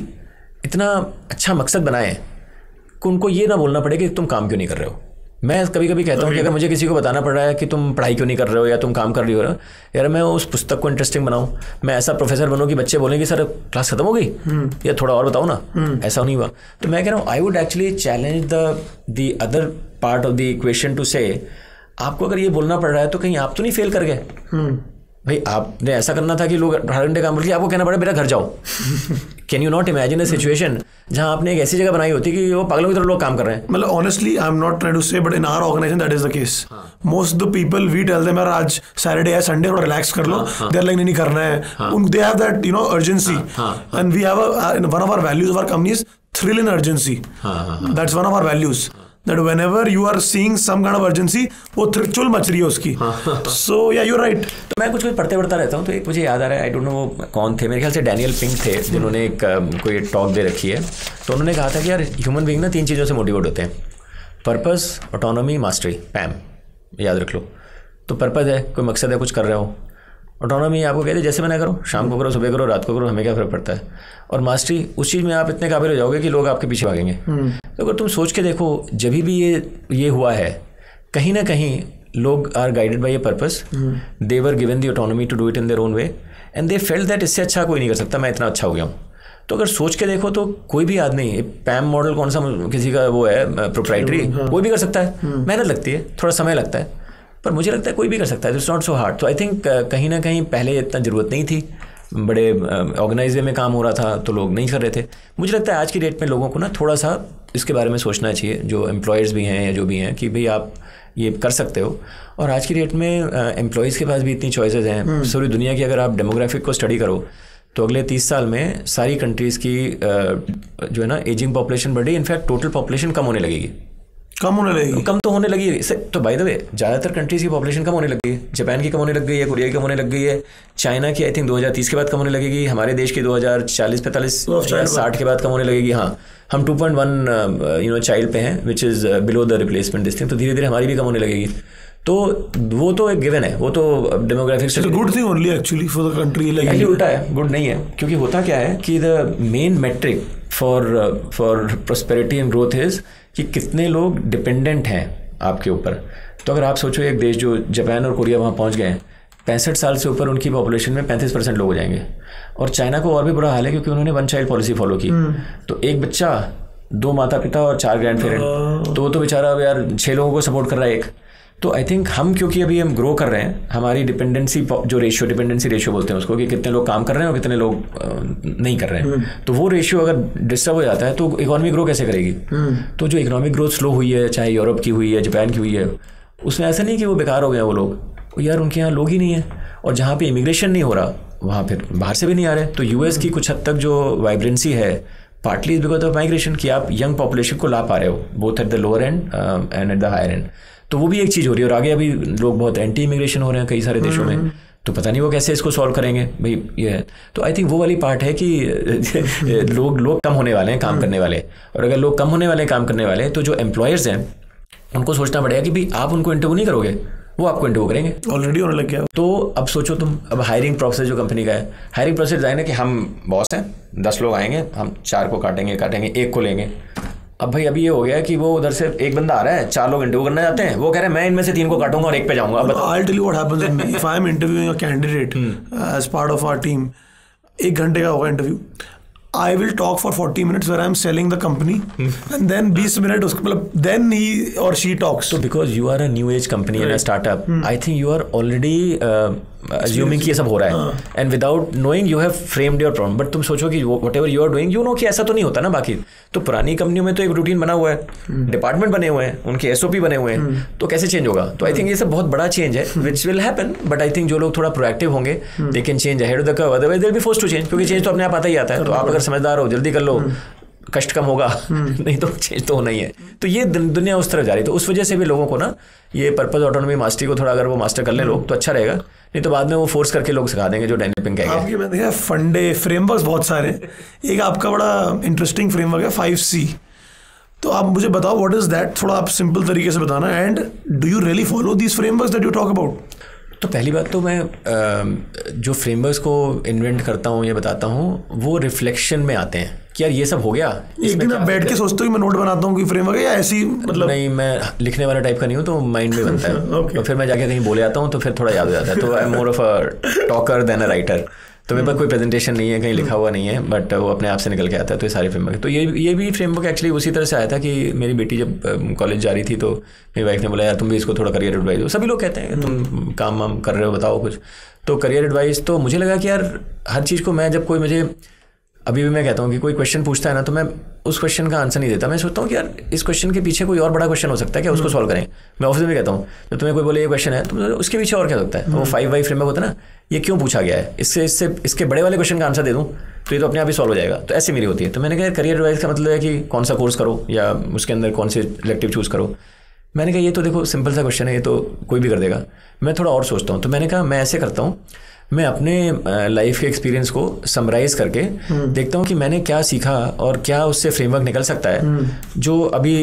इतना अच्छा मकसद बनाएं कि उनको ये ना बोलना पड़े कि तुम काम क्यों नहीं कर रहे हो। मैं कभी कभी कहता हूँ कि अगर मुझे किसी को बताना पड़ रहा है कि तुम पढ़ाई क्यों नहीं कर रहे हो या तुम काम कर रही हो, यार मैं उस पुस्तक को इंटरेस्टिंग बनाऊँ, मैं ऐसा प्रोफेसर बनूँ कि बच्चे बोलेंगे सर क्लास खत्म हो गई या थोड़ा और बताओ ना, ऐसा नहीं हुआ। तो मैं कह रहा हूँ I would actually challenge the other part of the equation two से, आपको अगर ये बोलना पड़ रहा है तो कहीं आप तो नहीं फेल कर गए भाई। आपने ऐसा करना था कि लोग 18 घंटे काम करके आपको कहना पड़ा बेटा घर जाओ। Can you not imagine a situation जहां आपने एक ऐसी जगह बनाई होती कि वो पागलों की तरह लोग काम कर रहे हैं। मतलब honestly I am not trying to say, but in our organization that is the case. Most of the people we tell them यार आज सैटरडे है, संडे थोड़ा रिलैक्स कर लो, दे आर लाइक नहीं करना है। They have that you know urgency, and we have one of our values of our company is thrill in urgency. That's one of our values, that whenever you are seeing some kind of urgency वो चुल much रही है उसकी। So yeah, you're right। तो मैं कुछ पढ़ता रहता हूँ तो एक मुझे याद आ रहा है, आई डोंट नो वो कौन थे, मेरे ख्याल से डैनियल पिंक थे जिन्होंने एक कोई टॉक दे रखी है। तो उन्होंने कहा था कि यार ह्यूमन बीइंग ना 3 चीज़ों से मोटिवेट होते हैं, पर्पस, ऑटोनॉमी, मास्टरी, पैम, याद रख लो। तो पर्पस है, कोई मकसद है, कुछ कर रहे हो। ऑटोनॉमी आपको कहते जैसे मैंने करो, शाम को करो, सुबह करो, रात को करो, हमें क्या फ़र्क पड़ता है। और मास्टरी, उस चीज़ में आप इतने काबिल हो जाओगे कि लोग आपके पीछे भागेंगे। तो अगर तुम सोच के देखो, जब भी ये हुआ है, कहीं ना कहीं लोग are guided by a purpose, they were given the autonomy to do it in their own way, and they felt that इससे अच्छा कोई नहीं कर सकता, मैं इतना अच्छा हो गया हूँ। तो अगर सोच के देखो तो कोई भी आदमी, पैम मॉडल कौन सा किसी का वो है प्रोप्राइटरी, कोई भी कर सकता है। मेहनत लगती है, थोड़ा समय लगता है, पर मुझे लगता है कोई भी कर सकता है। It's not so hard. तो आई थिंक कहीं ना कहीं पहले इतना ज़रूरत नहीं थी, बड़े ऑर्गेनाइज वे में काम हो रहा था तो लोग नहीं कर रहे थे। मुझे लगता है आज की डेट में लोगों को ना थोड़ा सा इसके बारे में सोचना चाहिए, जो एम्प्लॉयर्स भी हैं या जो भी हैं, कि भाई आप ये कर सकते हो। और आज की डेट में एम्प्लॉयज़ के पास भी इतनी चॉइसेस हैं पूरी दुनिया की। अगर आप डेमोग्राफिक को स्टडी करो तो अगले 30 साल में सारी कंट्रीज़ की जो है ना एजिंग पॉपुलेशन बढ़ी, इनफैक्ट टोटल पॉपुलेशन कम होने लगेगी। कम तो होने लगी है। तो बाय द वे ज़्यादातर कंट्रीज की पॉपुलेशन कम होने लग गई है। जापान की कम होने लग गई है, कोरिया की कम होने लग गई है, चाइना की आई थिंक 2030 के बाद कम होने लगेगी, हमारे देश की 2040-45 60 के बाद कम होने लगेगी। हाँ, हम 2.1 चाइल्ड पे हैं, which is below the replacement this thing. तो धीरे धीरे हमारी भी कम होने लगेगी। तो वो तो एक गिवन है, वो तो demographics good thing only actually for the country. Like उल्टा है, गुड नहीं है, क्योंकि होता क्या है कि the main metric for prosperity and growth is कि कितने लोग डिपेंडेंट हैं आपके ऊपर। तो अगर आप सोचो एक देश जो जापान और कोरिया वहाँ पहुँच गए हैं, 65 साल से ऊपर उनकी पॉपुलेशन में 35% लोग हो जाएंगे। और चाइना को और भी बुरा हाल है क्योंकि उन्होंने 1 चाइल्ड पॉलिसी फॉलो की। तो एक बच्चा, 2 माता पिता और 4 ग्रैंड पेरेंट, तो वो तो बेचारा यार 6 लोगों को सपोर्ट कर रहा है एक। तो आई थिंक हम, क्योंकि अभी हम ग्रो कर रहे हैं, हमारी डिपेंडेंसी जो रेशियो, डिपेंडेंसी रेशियो बोलते हैं उसको, कि कितने लोग काम कर रहे हैं और कितने लोग नहीं कर रहे हैं, तो वो रेशियो अगर डिस्टर्ब हो जाता है तो इकोनॉमी ग्रो कैसे करेगी। तो जो इकोनॉमिक ग्रोथ स्लो हुई है, चाहे यूरोप की हुई है, जापान की हुई है, उसमें ऐसा नहीं कि वो बेकार हो गए वो लोग, यार उनके यहाँ लोग ही नहीं है। और जहाँ पे इमिग्रेशन नहीं हो रहा वहाँ फिर बाहर से भी नहीं आ रहे। तो यूएस की कुछ हद तक जो वाइब्रेंसी है, partly is because of migration, कि आप यंग पॉपुलेशन को ला पा रहे हो both at the lower end and at the higher end. तो वो भी एक चीज़ हो रही है। और आगे अभी लोग बहुत एंटी इमिग्रेशन हो रहे हैं कई सारे देशों में, तो पता नहीं वो कैसे इसको सॉल्व करेंगे भाई ये है। तो आई थिंक वो वाली पार्ट है कि लोग कम होने वाले हैं काम करने वाले, और अगर लोग कम होने वाले हैं काम करने वाले, तो जो एम्प्लॉयर्स हैं उनको सोचना पड़ेगा कि भाई आप उनको इंटरव्यू नहीं करोगे, वो आपको इंटरव्यू करेंगे। ऑलरेडी होने लग गया। तो अब सोचो तुम, अब हायरिंग प्रोसेस जो कंपनी का है, हायरिंग प्रोसेस आए ना कि हम बॉस हैं, 10 लोग आएंगे, हम 4 को काटेंगे, 1 को लेंगे। अब भाई अभी ये हो गया कि वो उधर से एक बंदा आ रहा है, 4 लोग इंटरव्यू करना चाहते हैं, वो कह रहे हैं मैं इनमें से 3 को काटूंगा और 1 पे जाऊंगा। I'll tell you what happens with me. If I am interviewing a candidate as part of our team, 1 घंटे का होगा interview, I will talk for 40 minutes where I am selling the company, and then 20 minutes उसको मतलब then he or she talks. So because you are a new age company and a startup, I think you are already assuming कि ये सब हो रहा है, and without knowing you have framed your problem. But तुम सोचो कि whatever you are doing, you know कि ऐसा तो नहीं होता ना. बाकी तो पुरानी कंपनियों में तो एक रूटीन बना हुआ है, डिपार्टमेंट बने हुए हैं, उनके SOP बने हुए हैं, तो कैसे चेंज होगा? तो आई थिंक ये सब बहुत बड़ा चेंज है which will happen. But I think जो लोग थोड़ा प्रोएक्टिव होंगे they can change ahead of the curve, otherwise they will be forced to change. क्योंकि चेंज तो अपने आप आता ही आता है. तो आप अगर समझदार हो, जल्दी कर लो, कष्ट कम होगा. नहीं तो चेंज तो होना ही है. तो ये दुनिया उस तरफ जा रही है. तो उस वजह से भी लोगों को ना ये पर्पस ऑटोनॉमी मास्टरी को थोड़ा अगर वो मास्टर कर ले लोग तो अच्छा रहेगा. नहीं तो बाद में वो फोर्स करके लोग सिखा देंगे जो डैनियल पिंक कहेंगे. आपके मैंने देखा फंडे फ्रेमवर्क्स बहुत सारे. एक आपका बड़ा इंटरेस्टिंग फ्रेमवर्क है 5C. तो आप मुझे बताओ व्हाट इज दैट, थोड़ा आप सिंपल तरीके से बताना. And do you really follow these frameworks that you talk about? तो पहली बात तो मैं जो फ्रेमवर्क्स को इन्वेंट करता हूँ या बताता हूँ वो रिफ्लेक्शन में आते हैं कि यार ये सब हो गया. एक दिन आप बैठ के सोचते हो कि मैं नोट बनाता हूँ कोई फ्रेमवर्क है, या ऐसी मतलब? नहीं, मैं लिखने वाला टाइप का नहीं हूँ, तो माइंड में बनता है. तो फिर मैं जाके कहीं बोले आता हूँ तो फिर थोड़ा याद हो जाता है. तो I am more of a talker than a writer. तो मेरे पास कोई प्रेजेंटेशन नहीं है, कहीं लिखा हुआ नहीं है, बट वो अपने आप से निकल के आता है. तो ये सारे फ्रेमवर्क, तो ये भी फ्रेमवर्क एक्चुअली उसी तरह से आया था कि मेरी बेटी जब कॉलेज जा रही थी तो मेरी वाइफ ने बोला यार तुम भी इसको थोड़ा करियर एडवाइस दो. सभी लोग कहते हैं तुम काम वाम कर रहे हो, बताओ कुछ. तो करियर एडवाइस तो मुझे लगा कि यार हर चीज़ को मैं जब कोई मुझे अभी भी मैं कहता हूँ कि कोई क्वेश्चन पूछता है ना तो मैं उस क्वेश्चन का आंसर नहीं देता. मैं सोचता हूँ कि यार इस क्वेश्चन के पीछे कोई और बड़ा क्वेश्चन हो सकता है क्या, उसको सॉल्व करें. मैं ऑफिस में भी कहता हूँ जब तुम्हें कोई बोले ये क्वेश्चन है तो उसके पीछे और क्या सकता है. वो 5 फ्रेमवर्क होता है ना, ये क्यों पूछा गया है, इसके बड़े वाले क्वेश्चन का आंसर दे दूँ तो ये तो अपने आप ही सॉल्व हो जाएगा. तो ऐसी मेरी होती है. तो मैंने कहा करियर एडवाइस का मतलब है कि कौन सा कोर्स करो या उसके अंदर कौन से इलेक्टिव चूज़ करो. मैंने कहा ये तो देखो सिंपल सा क्वेश्चन है, ये तो कोई भी कर देगा. मैं थोड़ा और सोचता हूँ. तो मैंने कहा मैं ऐसे करता हूँ, मैं अपने लाइफ के एक्सपीरियंस को समराइज़ करके देखता हूँ कि मैंने क्या सीखा और क्या उससे फ्रेमवर्क निकल सकता है जो अभी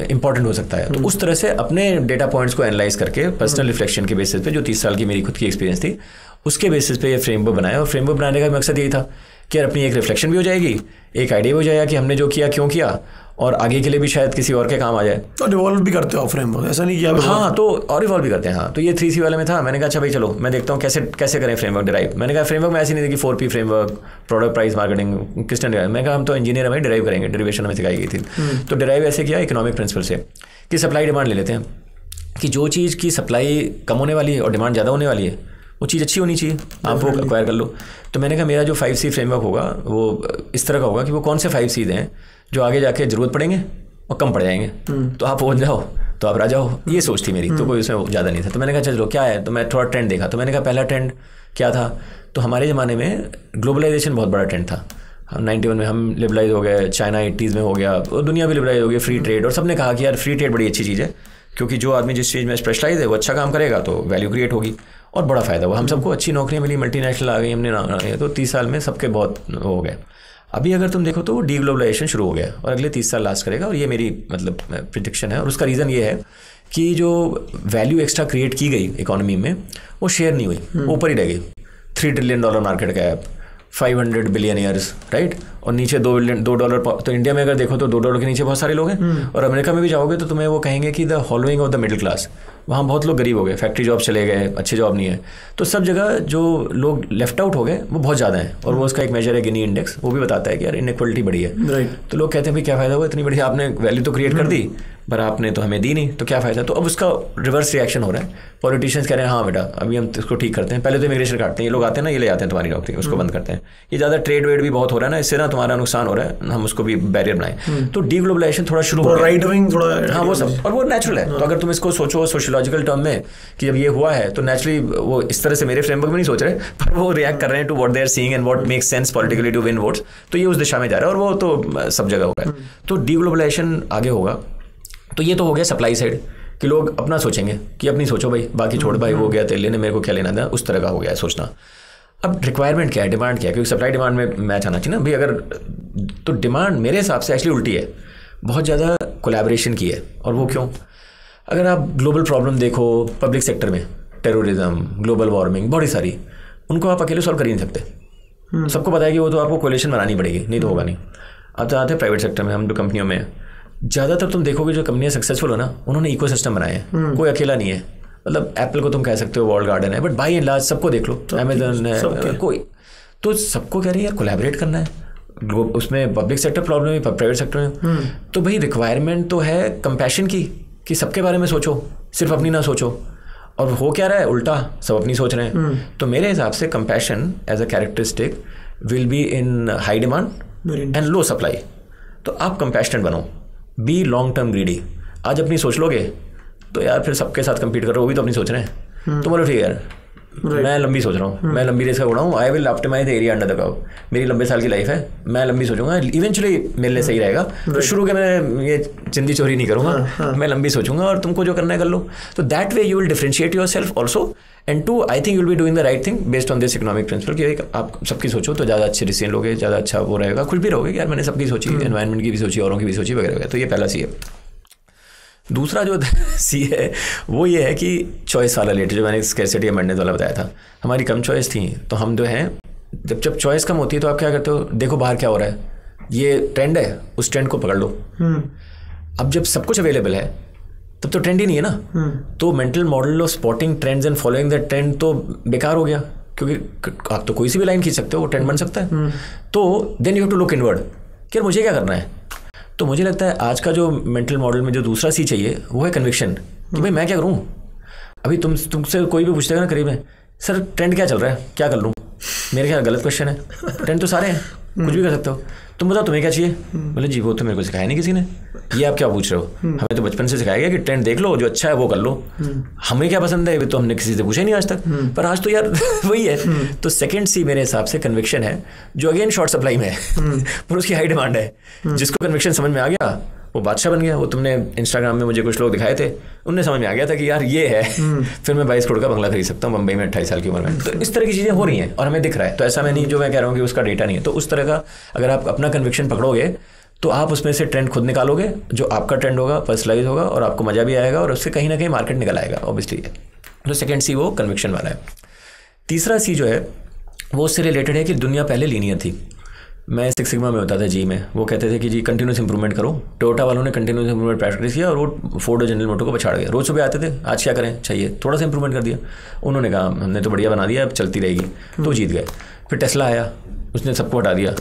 इंपॉर्टेंट हो सकता है. तो उस तरह से अपने डेटा पॉइंट्स को एनालाइज करके पर्सनल रिफ्लेक्शन के बेसिस पे जो 30 साल की मेरी खुद की एक्सपीरियंस थी उसके बेसिस पे ये फ्रेमवर्क बनाया. और फ्रेमवर्क बनाने का मकसद यही था कि यार अपनी एक रिफ्लेक्शन भी हो जाएगी, एक आइडिया भी हो जाएगा कि हमने जो किया क्यों किया, और आगे के लिए भी शायद किसी और के काम आ जाए. तो डिवॉल्व भी करते हो फ्रेमवर्क, ऐसा नहीं किया? हाँ, तो और इवॉल्व भी करते हैं. हाँ, तो ये 3C वाले में था. मैंने कहा अच्छा भाई चलो मैं देखता हूँ कैसे करें फ्रेमवर्क डिराइव. मैंने कहा फ्रेमवर्क में ऐसी नहीं थी कि 4P framework, product price marketing, किसने डिराइव. मैंने कहा हम तो इंजीनियर हैं भाई, डिराइव करेंगे. डेरिवेशन हमें सिखाई गई थी. तो डिराइव ऐसे किया इकोनॉमिक प्रिंसिपल से कि सप्लाई डिमांड ले लेते हैं कि जो चीज़ की सप्लाई कम होने वाली है और डिमांड ज़्यादा होने वाली है वो चीज़ अच्छी होनी चाहिए, आप वो एक्वायर कर लो. तो मैंने कहा मेरा जो 5C फ्रेमवर्क होगा वो इस तरह का होगा कि वो कौन से 5Cs हैं जो आगे जाके ज़रूरत पड़ेंगे और कम पड़ जाएंगे. तो आप पहुँच जाओ तो आप राजा हो. ये सोच थी मेरी. तो कोई उसमें ज़्यादा नहीं था. तो मैंने कहा चलो क्या है. तो मैं थोड़ा ट्रेंड देखा. तो मैंने कहा पहला ट्रेंड क्या था. तो हमारे ज़माने में ग्लोबलाइजेशन बहुत बड़ा ट्रेंड था. 91 में हम लिबरलाइज हो गए, चाइना 80s में हो गया, और दुनिया भी लिबरलाइज हो गई, फ्री ट्रेड. और सबने कहा कि यार फ्री ट्रेड बड़ी अच्छी चीज़ है क्योंकि जो आदमी जिस चीज़ में स्पेशलाइज है वो अच्छा काम करेगा तो वैल्यू क्रिएट होगी और बड़ा फ़ायदा हुआ. हम सबको अच्छी नौकरियाँ मिली, मल्टीनेशनल आ गई, हमने तो 30 साल में सबके बहुत हो गए. अभी अगर तुम देखो तो डी ग्लोबलाइजेशन शुरू हो गया और अगले 30 साल लास्ट करेगा. और ये मेरी मतलब प्रिडिक्शन है. और उसका रीज़न ये है कि जो वैल्यू एक्स्ट्रा क्रिएट की गई इकोनॉमी में वो शेयर नहीं हुई, ऊपर ही रह गई. $3 trillion market cap, 500 billionaires, right. और नीचे $2. तो इंडिया में अगर देखो तो $2 के नीचे बहुत सारे लोग हैं. और अमेरिका में भी जाओगे तो तुम्हें वो कहेंगे कि the hollowing of the middle class. वहाँ बहुत लोग गरीब हो गए, फैक्ट्री जॉब चले गए, अच्छे जॉब नहीं है. तो सब जगह जो लोग लेफ्ट आउट हो गए वो बहुत ज़्यादा हैं. और वो उसका एक मेजर है गिनी इंडेक्स, वो भी बताता है कि यार इनइक्वालिटी बढ़ी है. तो लोग कहते हैं भाई क्या फ़ायदा हुआ, इतनी बढ़िया आपने वैल्यू तो क्रिएट कर दी पर आपने तो हमें दी नहीं, तो क्या फ़ायदा. तो अब उसका रिवर्स रिएक्शन हो रहा है. पॉलिटिशियंस कह रहे हैं हाँ बेटा अभी हम इसको ठीक करते हैं, पहले तो इमिग्रेशन काटते हैं, ये लोग आते हैं ना, ये ले आते हैं तुम्हारी नौकरी, उसको बंद करते हैं. ये ज़्यादा ट्रेड वेड भी बहुत हो रहा है ना, इससे ना तुम्हारा नुकसान हो रहा है, हम उसको भी बैरियर बनाए. तो डी ग्लोबलाइजेशन थोड़ा शुरू हो, राइट विंग थोड़ा, हाँ वो सब, और वो नेचुरल है. तो अगर तुम इसको सोचो सोशियोलॉजिकल टर्म में कि जब ये हुआ है तो नेचुरली वो इस तरह से मेरे फ्रेमवर्क में नहीं सोच रहे पर वो रिएक्ट कर रहे हैं to what they are seeing and what makes sense politically to win votes. तो ये उस दिशा में जा रहा है और वो तो सब जगह हो रहा है. तो डी ग्लोबलाइजेशन आगे होगा. तो ये तो हो गया सप्लाई साइड कि लोग अपना सोचेंगे कि अपनी सोचो भाई, बाकी छोड़ भाई, वो गया तेल लेने, मेरे को क्या लेना था, उस तरह का हो गया है सोचना. अब रिक्वायरमेंट क्या है, डिमांड क्या है, क्योंकि सप्लाई डिमांड में मैच आना चाहिए ना भाई. अगर तो डिमांड मेरे हिसाब से एक्चुअली उल्टी है, बहुत ज़्यादा कोलैबोरेशन की है. और वो क्यों, अगर आप ग्लोबल प्रॉब्लम देखो पब्लिक सेक्टर में, टेररिज्म, ग्लोबल वार्मिंग, बहुत सारी, उनको आप अकेले सॉल्व कर ही नहीं सकते. सबको पता है कि वो तो आपको कोलिशन बनानी पड़ेगी, नहीं तो होगा नहीं. अब तो आते हैं प्राइवेट सेक्टर में, हम जो कंपनियों में ज़्यादातर तुम देखोगे जो कंपनियाँ सक्सेसफुल हो ना, उन्होंने इकोसिस्टम बनाए हैं. कोई अकेला नहीं है. मतलब एप्पल को तुम कह सकते हो वॉल गार्डन है, बट बाई एंड लार्ज सबको देख लो, अमेजन है, कोई तो सबको कह रही है यार कोलैबोरेट करना है. उसमें पब्लिक सेक्टर प्रॉब्लम है, प्राइवेट सेक्टर में. तो भाई रिक्वायरमेंट तो है कंपैशन की, कि सबके बारे में सोचो, सिर्फ अपनी ना सोचो. और हो क्या रहा है, उल्टा सब अपनी सोच रहे हैं। तो मेरे हिसाब से compassion as a characteristic will be in high demand and low supply. तो आप कंपैशनेट बनो, बी लॉन्ग टर्म ग्रीडी। आज अपनी सोच लोगे तो यार फिर सबके साथ compete कर रहे हो, वो भी तो अपनी सोच रहे हैं। तो बोलो ठीक है यार, मैं लंबी सोच रहा हूँ, मैं लंबी रेस का उड़ा हूँ, I will optimise the area under the curve. मेरी लंबे साल की लाइफ है, मैं लंबी सोचूंगा, इवेंचुअली मेरे लिए सही रहेगा। तो शुरू के मैं ये जिंदगी चोरी नहीं करूंगा, मैं लंबी सोचूंगा और तुमको जो करना है कर लो। तो that way you will differentiate yourself also, and to I think you will be doing the right thing based on this economic principle कि आप सबकी सोचो तो ज़्यादा अच्छे डिसीजन लोगे, ज़्यादा अच्छा वो रहेगा, खुश भी रहोगे यार मैंने सबकी सोची, एनवायरमेंट की भी सोची, औरों की भी सोची वगैरह वगैरह। तो ये पहला सी है। दूसरा जो सी है वो ये है कि चॉइस वाला रिलेटेड, जो मैंने स्कैरसिटी अबंडेंस वाला बताया था, हमारी कम चॉइस थी तो हम जो हैं, जब चॉइस कम होती है तो आप क्या करते हो, देखो बाहर क्या हो रहा है, ये ट्रेंड है, उस ट्रेंड को पकड़ लो। अब जब सब कुछ अवेलेबल है तब तो ट्रेंड ही नहीं है ना, तो mental model of spotting trends and following the trend तो बेकार हो गया, क्योंकि आप तो कोई सी भी लाइन खींच सकते हो, वो ट्रेंड बन सकता है। तो then you have to look inward कि मुझे क्या करना है। तो मुझे लगता है आज का जो मेंटल मॉडल में जो दूसरा सी चाहिए वो है कन्विक्शन, कि भाई मैं क्या करूँ। अभी तुमसे कोई भी पूछते ना करीब में, सर ट्रेंड क्या चल रहा है, क्या कर लूँ, मेरे ख्याल गलत क्वेश्चन है, ट्रेंड तो सारे हैं, कुछ भी कर सकते हो, तुम बताओ तुम्हें क्या चाहिए। बोले जी वो तो मेरे को सिखाया नहीं किसी ने, ये आप क्या पूछ रहे हो, हमें तो बचपन से सिखाया गया कि ट्रेंड देख लो, जो अच्छा है वो कर लो, हमें क्या पसंद है तो हमने किसी से पूछा नहीं आज तक। पर आज तो यार वही है। तो सेकंड सी मेरे हिसाब से कन्विक्शन है, जो अगेन शॉर्ट सप्लाई में है पर उसकी हाई डिमांड है। जिसको कन्विक्शन समझ में आ गया वो बादशाह बन गया। वो तुमने इंस्टाग्राम में मुझे कुछ लोग दिखाए थे, उनने समझ में आ गया था कि यार ये है, फिर मैं 22 करोड़ का बंगला खरीद सकता हूँ मुंबई में 28 साल की उम्र में। तो इस तरह की चीज़ें हो रही हैं और हमें दिख रहा है। तो ऐसा मैं नहीं जो मैं कह रहा हूँ कि उसका डेटा नहीं है। तो उस तरह का अगर आप अपना कन्विक्शन पकड़ोगे तो आप उसमें से ट्रेंड खुद निकालोगे, जो आपका ट्रेंड होगा पर्सनलाइज होगा और आपको मजा भी आएगा और उससे कहीं ना कहीं मार्केट निकल आएगा ऑब्वियसली। तो सेकेंड सी वो कन्विक्शन वाला है। तीसरा सी जो है वो उससे रिलेटेड है कि दुनिया पहले लीनियर थी। मैं 6 सिग्मा में होता था जी में, वो कहते थे कि जी कंटिन्यूस इंप्रूवमेंट करो। टोयोटा वालों ने कंटिन्यूस इंप्रूवमेंट प्रैक्टिस किया और वो फोर्ड और जनरल मोटर को पछाड़ गया। रोज सुबह आते थे, आज क्या करें, चाहिए थोड़ा सा इंप्रूवमेंट कर दिया। उन्होंने कहा हमने तो बढ़िया बना दिया, अब चलती रहेगी, तो जीत गए। फिर टेस्ला आया, उसने सबको हटा दिया।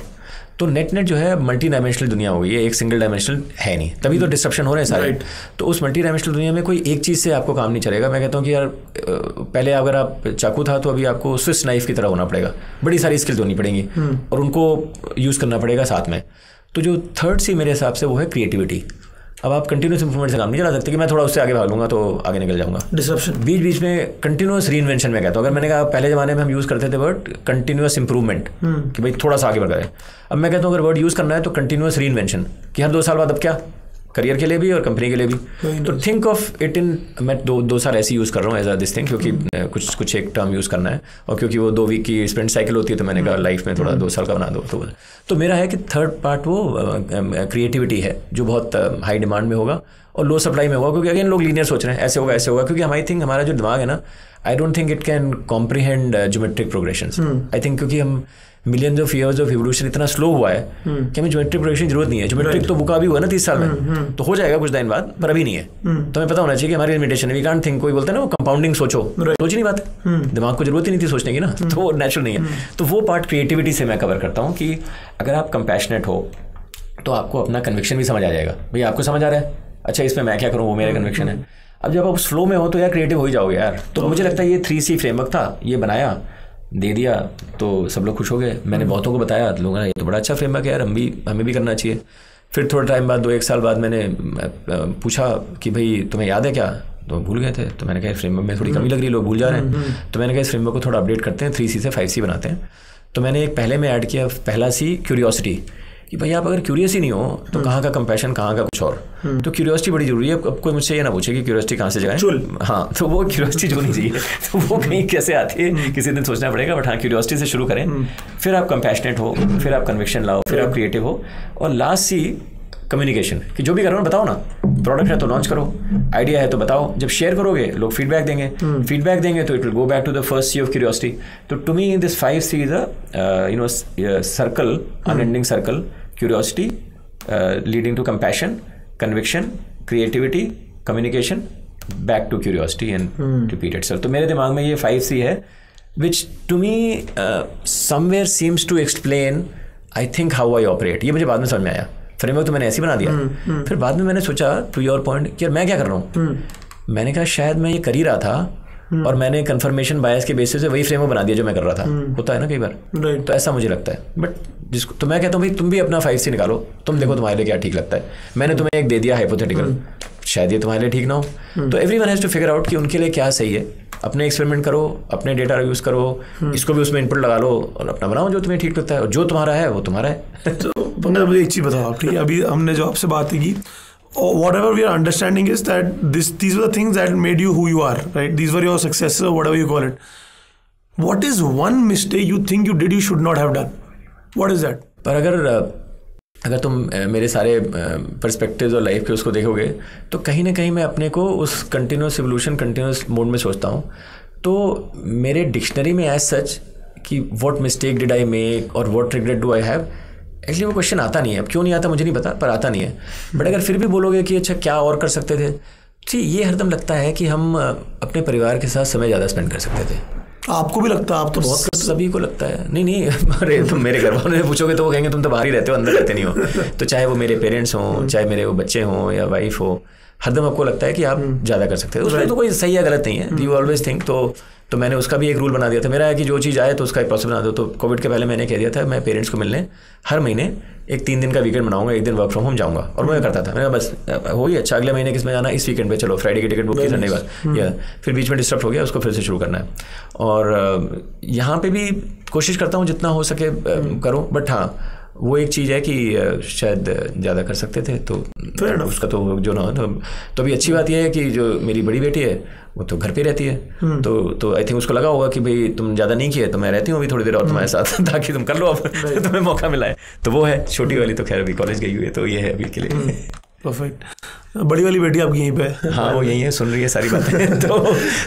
तो नेट जो है मल्टी डायमेंशनल दुनिया हो गई है, एक सिंगल डायमेंशनल है नहीं, तभी तो डिस्ट्रप्शन हो रहे हैं सारे। तो उस मल्टी डायमेंशनल दुनिया में कोई एक चीज़ से आपको काम नहीं चलेगा। मैं कहता हूँ कि यार पहले अगर आप चाकू था तो अभी आपको स्विस नाइफ की तरह होना पड़ेगा, बड़ी सारी स्किल्स होनी पड़ेंगी और उनको यूज़ करना पड़ेगा साथ में। तो जो थर्ड सी मेरे हिसाब से वो है क्रिएटिविटी। अब आप कंटिन्यूस इंप्रूवमेंट से काम नहीं चला सकते कि मैं थोड़ा उससे आगे भाग लूंगा तो आगे निकल जाऊंगा। डिसरप्शन, बीच बीच में कंटिन्यूस रीइन्वेंशन में कहता हूँ। अगर मैंने कहा पहले ज़माने में हम यूज़ करते थे वर्ड कंटिन्यूस इंप्रूवमेंट कि भाई थोड़ा सा आगे बढ़ गए, अब मैं कहता हूँ अगर वर्ड यूज़ करना है तो कंटिन्यूस रीइन्वेंशन कि हर 2 साल बाद अब क्या, करियर के लिए भी और कंपनी के लिए भी। तो थिंक ऑफ इट इन, मैं दो साल ऐसे यूज़ कर रहा हूँ एज अ दिस थिंग, क्योंकि कुछ एक टर्म यूज़ करना है और क्योंकि वो 2 वीक की स्प्रिंट साइकिल होती है तो मैंने कहा लाइफ में थोड़ा 2 साल का बना दो। तो मेरा है कि थर्ड पार्ट वो क्रिएटिविटी है जो बहुत हाई डिमांड में होगा और लो सप्लाई में होगा, क्योंकि अगेन लोग लीनियर सोच रहे हैं ऐसे होगा, क्योंकि आई थिंक हमारा जो दिमाग है ना, I don't think it can comprehend geometric progressions. I think क्योंकि हम millions of years of evolution इतना स्लो हुआ है कि हमें ज्योमेट्रिक प्रोग्रेशन की जरूरत नहीं है। ज्योमेट्रिक तो बुका भी हुआ ना 30 साल में, तो हो जाएगा कुछ दिन बाद, पर अभी नहीं है। तो हमें पता होना चाहिए कि हमारी लिमिटेशन है, वी कांट थिंक। कोई बोलता है ना वो कंपाउंडिंग सोचो, सोच ही नहीं बात, दिमाग को जरूरत ही नहीं थी सोचने की ना, तो वो नेचुरल नहीं है। तो वो पार्ट क्रिएटिविटी से मैं कवर करता हूँ कि अगर आप कंपैशनेट हो तो आपको अपना कन्विक्शन भी समझ आ जाएगा। भाई आपको समझ आ रहा है, अच्छा इसमें मैं क्या करूँ, वो मेरा कन्विक्शन है। अब जब आप फ्लो में हो तो यार क्रिएटिव हो ही जाओगे यार। तो मुझे लगता है ये 3C फ्रेमवर्क था, ये बनाया दे दिया तो सब लोग खुश हो गए। मैंने बहुतों को बताया, लोगों ने ये तो बड़ा अच्छा फ्रेमवर्क है यार, हमें भी करना चाहिए। फिर थोड़ा टाइम बाद 2-1 साल बाद मैंने पूछा कि भाई तुम्हें याद है क्या, तो भूल गए थे। तो मैंने कहा फ्रेमवर्क में थोड़ी कमी लग रही है, लोग भूल जा रहे हैं। तो मैंने कहा इस फ्रेमवर्क को थोड़ा अपडेट करते हैं, 3C से 5C बनाते हैं। तो मैंने एक पहले में ऐड किया, पहला C क्यूरियोसिटी, कि भाई आप अगर क्यूरियस ही नहीं हो तो कहाँ का कंपैशन, कहाँ का कुछ और। तो क्यूरियोसिटी बड़ी जरूरी है। अब कोई मुझसे ये ना पूछे कि क्यूरियोसिटी कहाँ से जगाएं, हाँ, तो वो क्यूरियोसिटी जो नहीं चाहिए, तो वो कहीं कैसे आती है किसी दिन सोचना पड़ेगा। बट हाँ, क्यूरियोसिटी से शुरू करें, फिर आप कंपैशनेट हो, फिर आप कन्विक्शन लाओ, फिर आप क्रिएटिव हो, और लास्ट C कम्युनिकेशन, कि जो भी करो ना बताओ ना, प्रोडक्ट है तो लॉन्च करो, आइडिया है तो बताओ। जब शेयर करोगे लोग फीडबैक देंगे तो it will go back to the first C of curiosity. तो to me this 5C is a circle, unending circle, curiosity leading to compassion, conviction, creativity, communication, back to curiosity and repeat itself. तो मेरे दिमाग में ये 5C है, which to me somewhere seems to explain I think how I operate. ये मुझे बाद में समझ में आया, फ्रेमवर्क तो मैंने ऐसे ही बना दिया। फिर बाद में मैंने सोचा टू योर पॉइंट कि यार मैं क्या कर रहा हूँ, मैंने कहा शायद मैं ये कर ही रहा था और मैंने कंफर्मेशन बायस के बेसिस पे वही फ्रेमवर्क बना दिया जो मैं कर रहा था। होता है ना कई बार, तो ऐसा मुझे लगता है। बट जिसको तो मैं कहता हूँ भाई तुम भी अपना 5C निकालो, तुम देखो तुम्हारे लिए क्या ठीक लगता है। मैंने तुम्हें एक दे दिया हाइपोथेटिकल, शायद ये तुम्हारे लिए ठीक ना हो, तो everyone has to figure out कि उनके लिए क्या सही है। अपने एक्सपेरिमेंट करो, अपने डेटा यूज करो, इसको भी उसमें इनपुट लगा लो और अपना बनाओ जो तुम्हें ठीक लगता है, और जो तुम्हारा है वो तुम्हारा है। तो पंकज मुझे एक चीज़ बताओ आप, ठीक है, अभी हमने जो आपसे बात की, whatever we are understanding is that these were the things that made you who you are, right? These were your successes or whatever you call it. What is one mistake you think you did you should not have done? What is that? पर अगर तुम मेरे सारे perspectives और life के उसको देखोगे तो कहीं ना कहीं मैं अपने को उस कंटिन्यूस इवोल्यूशन, कंटिन्यूस मोड में सोचता हूँ। तो मेरे डिक्शनरी में एज सच कि what mistake did I make और what regret do I have, actually वो क्वेश्चन आता नहीं है। अब क्यों नहीं आता मुझे नहीं पता, पर आता नहीं है। बट अगर फिर भी बोलोगे कि अच्छा क्या और कर सकते थे, जी ये हरदम लगता है कि हम अपने परिवार के साथ समय ज़्यादा स्पेंड कर सकते थे। आपको भी लगता है? आप तो बहुत सभी को लगता है। नहीं अरे तुम मेरे घर वालों से पूछोगे तो वो कहेंगे तुम तो बाहर ही रहते हो, अंदर रहते नहीं हो। तो चाहे वो मेरे पेरेंट्स हों, चाहे मेरे वो बच्चे हों या वाइफ हो, हरदम आपको लगता है कि आप ज़्यादा कर सकते हैं। उसमें तो कोई सही या गलत नहीं है, यू ऑलवेज थिंक। तो मैंने उसका भी एक रूल बना दिया था मेरा है कि जो चीज़ आए तो उसका एक प्रोसेस बना दो। तो कोविड के पहले मैंने कह दिया था मैं पेरेंट्स को मिलने हर महीने एक 3 दिन का वीकेंड बनाऊंगा, 1 दिन वर्क फ्रॉम होम जाऊंगा। और मैं करता था, मैंने बस हो ही अच्छा, अगले महीने किसमें जाना, इस वीकेंड पे चलो, फ्राइडे की टिकट बुक की, संडे बाद, या फिर बीच में डिस्टर्ब हो गया, उसको फिर से शुरू करना है। और यहाँ पे भी कोशिश करता हूँ जितना हो सके करूँ। बट हाँ वो एक चीज़ है कि शायद ज़्यादा कर सकते थे, तो उसका तो जो ना हो। तो अभी अच्छी बात यह है कि जो मेरी बड़ी बेटी है वो तो घर पे रहती है, तो आई थिंक उसको लगा होगा कि भाई तुम ज़्यादा नहीं किए तो मैं रहती हूँ अभी थोड़ी देर और तुम्हारे साथ, ताकि तुम कर लो अब तुम्हें मौका मिला है। तो वो है, छोटी वाली तो खैर अभी कॉलेज गई हुई है, तो ये है अभी के लिए। परफेक्ट। बड़ी वाली बेटी आपकी यहीं पे है? हाँ वो यहीं है, सुन रही है सारी बातें।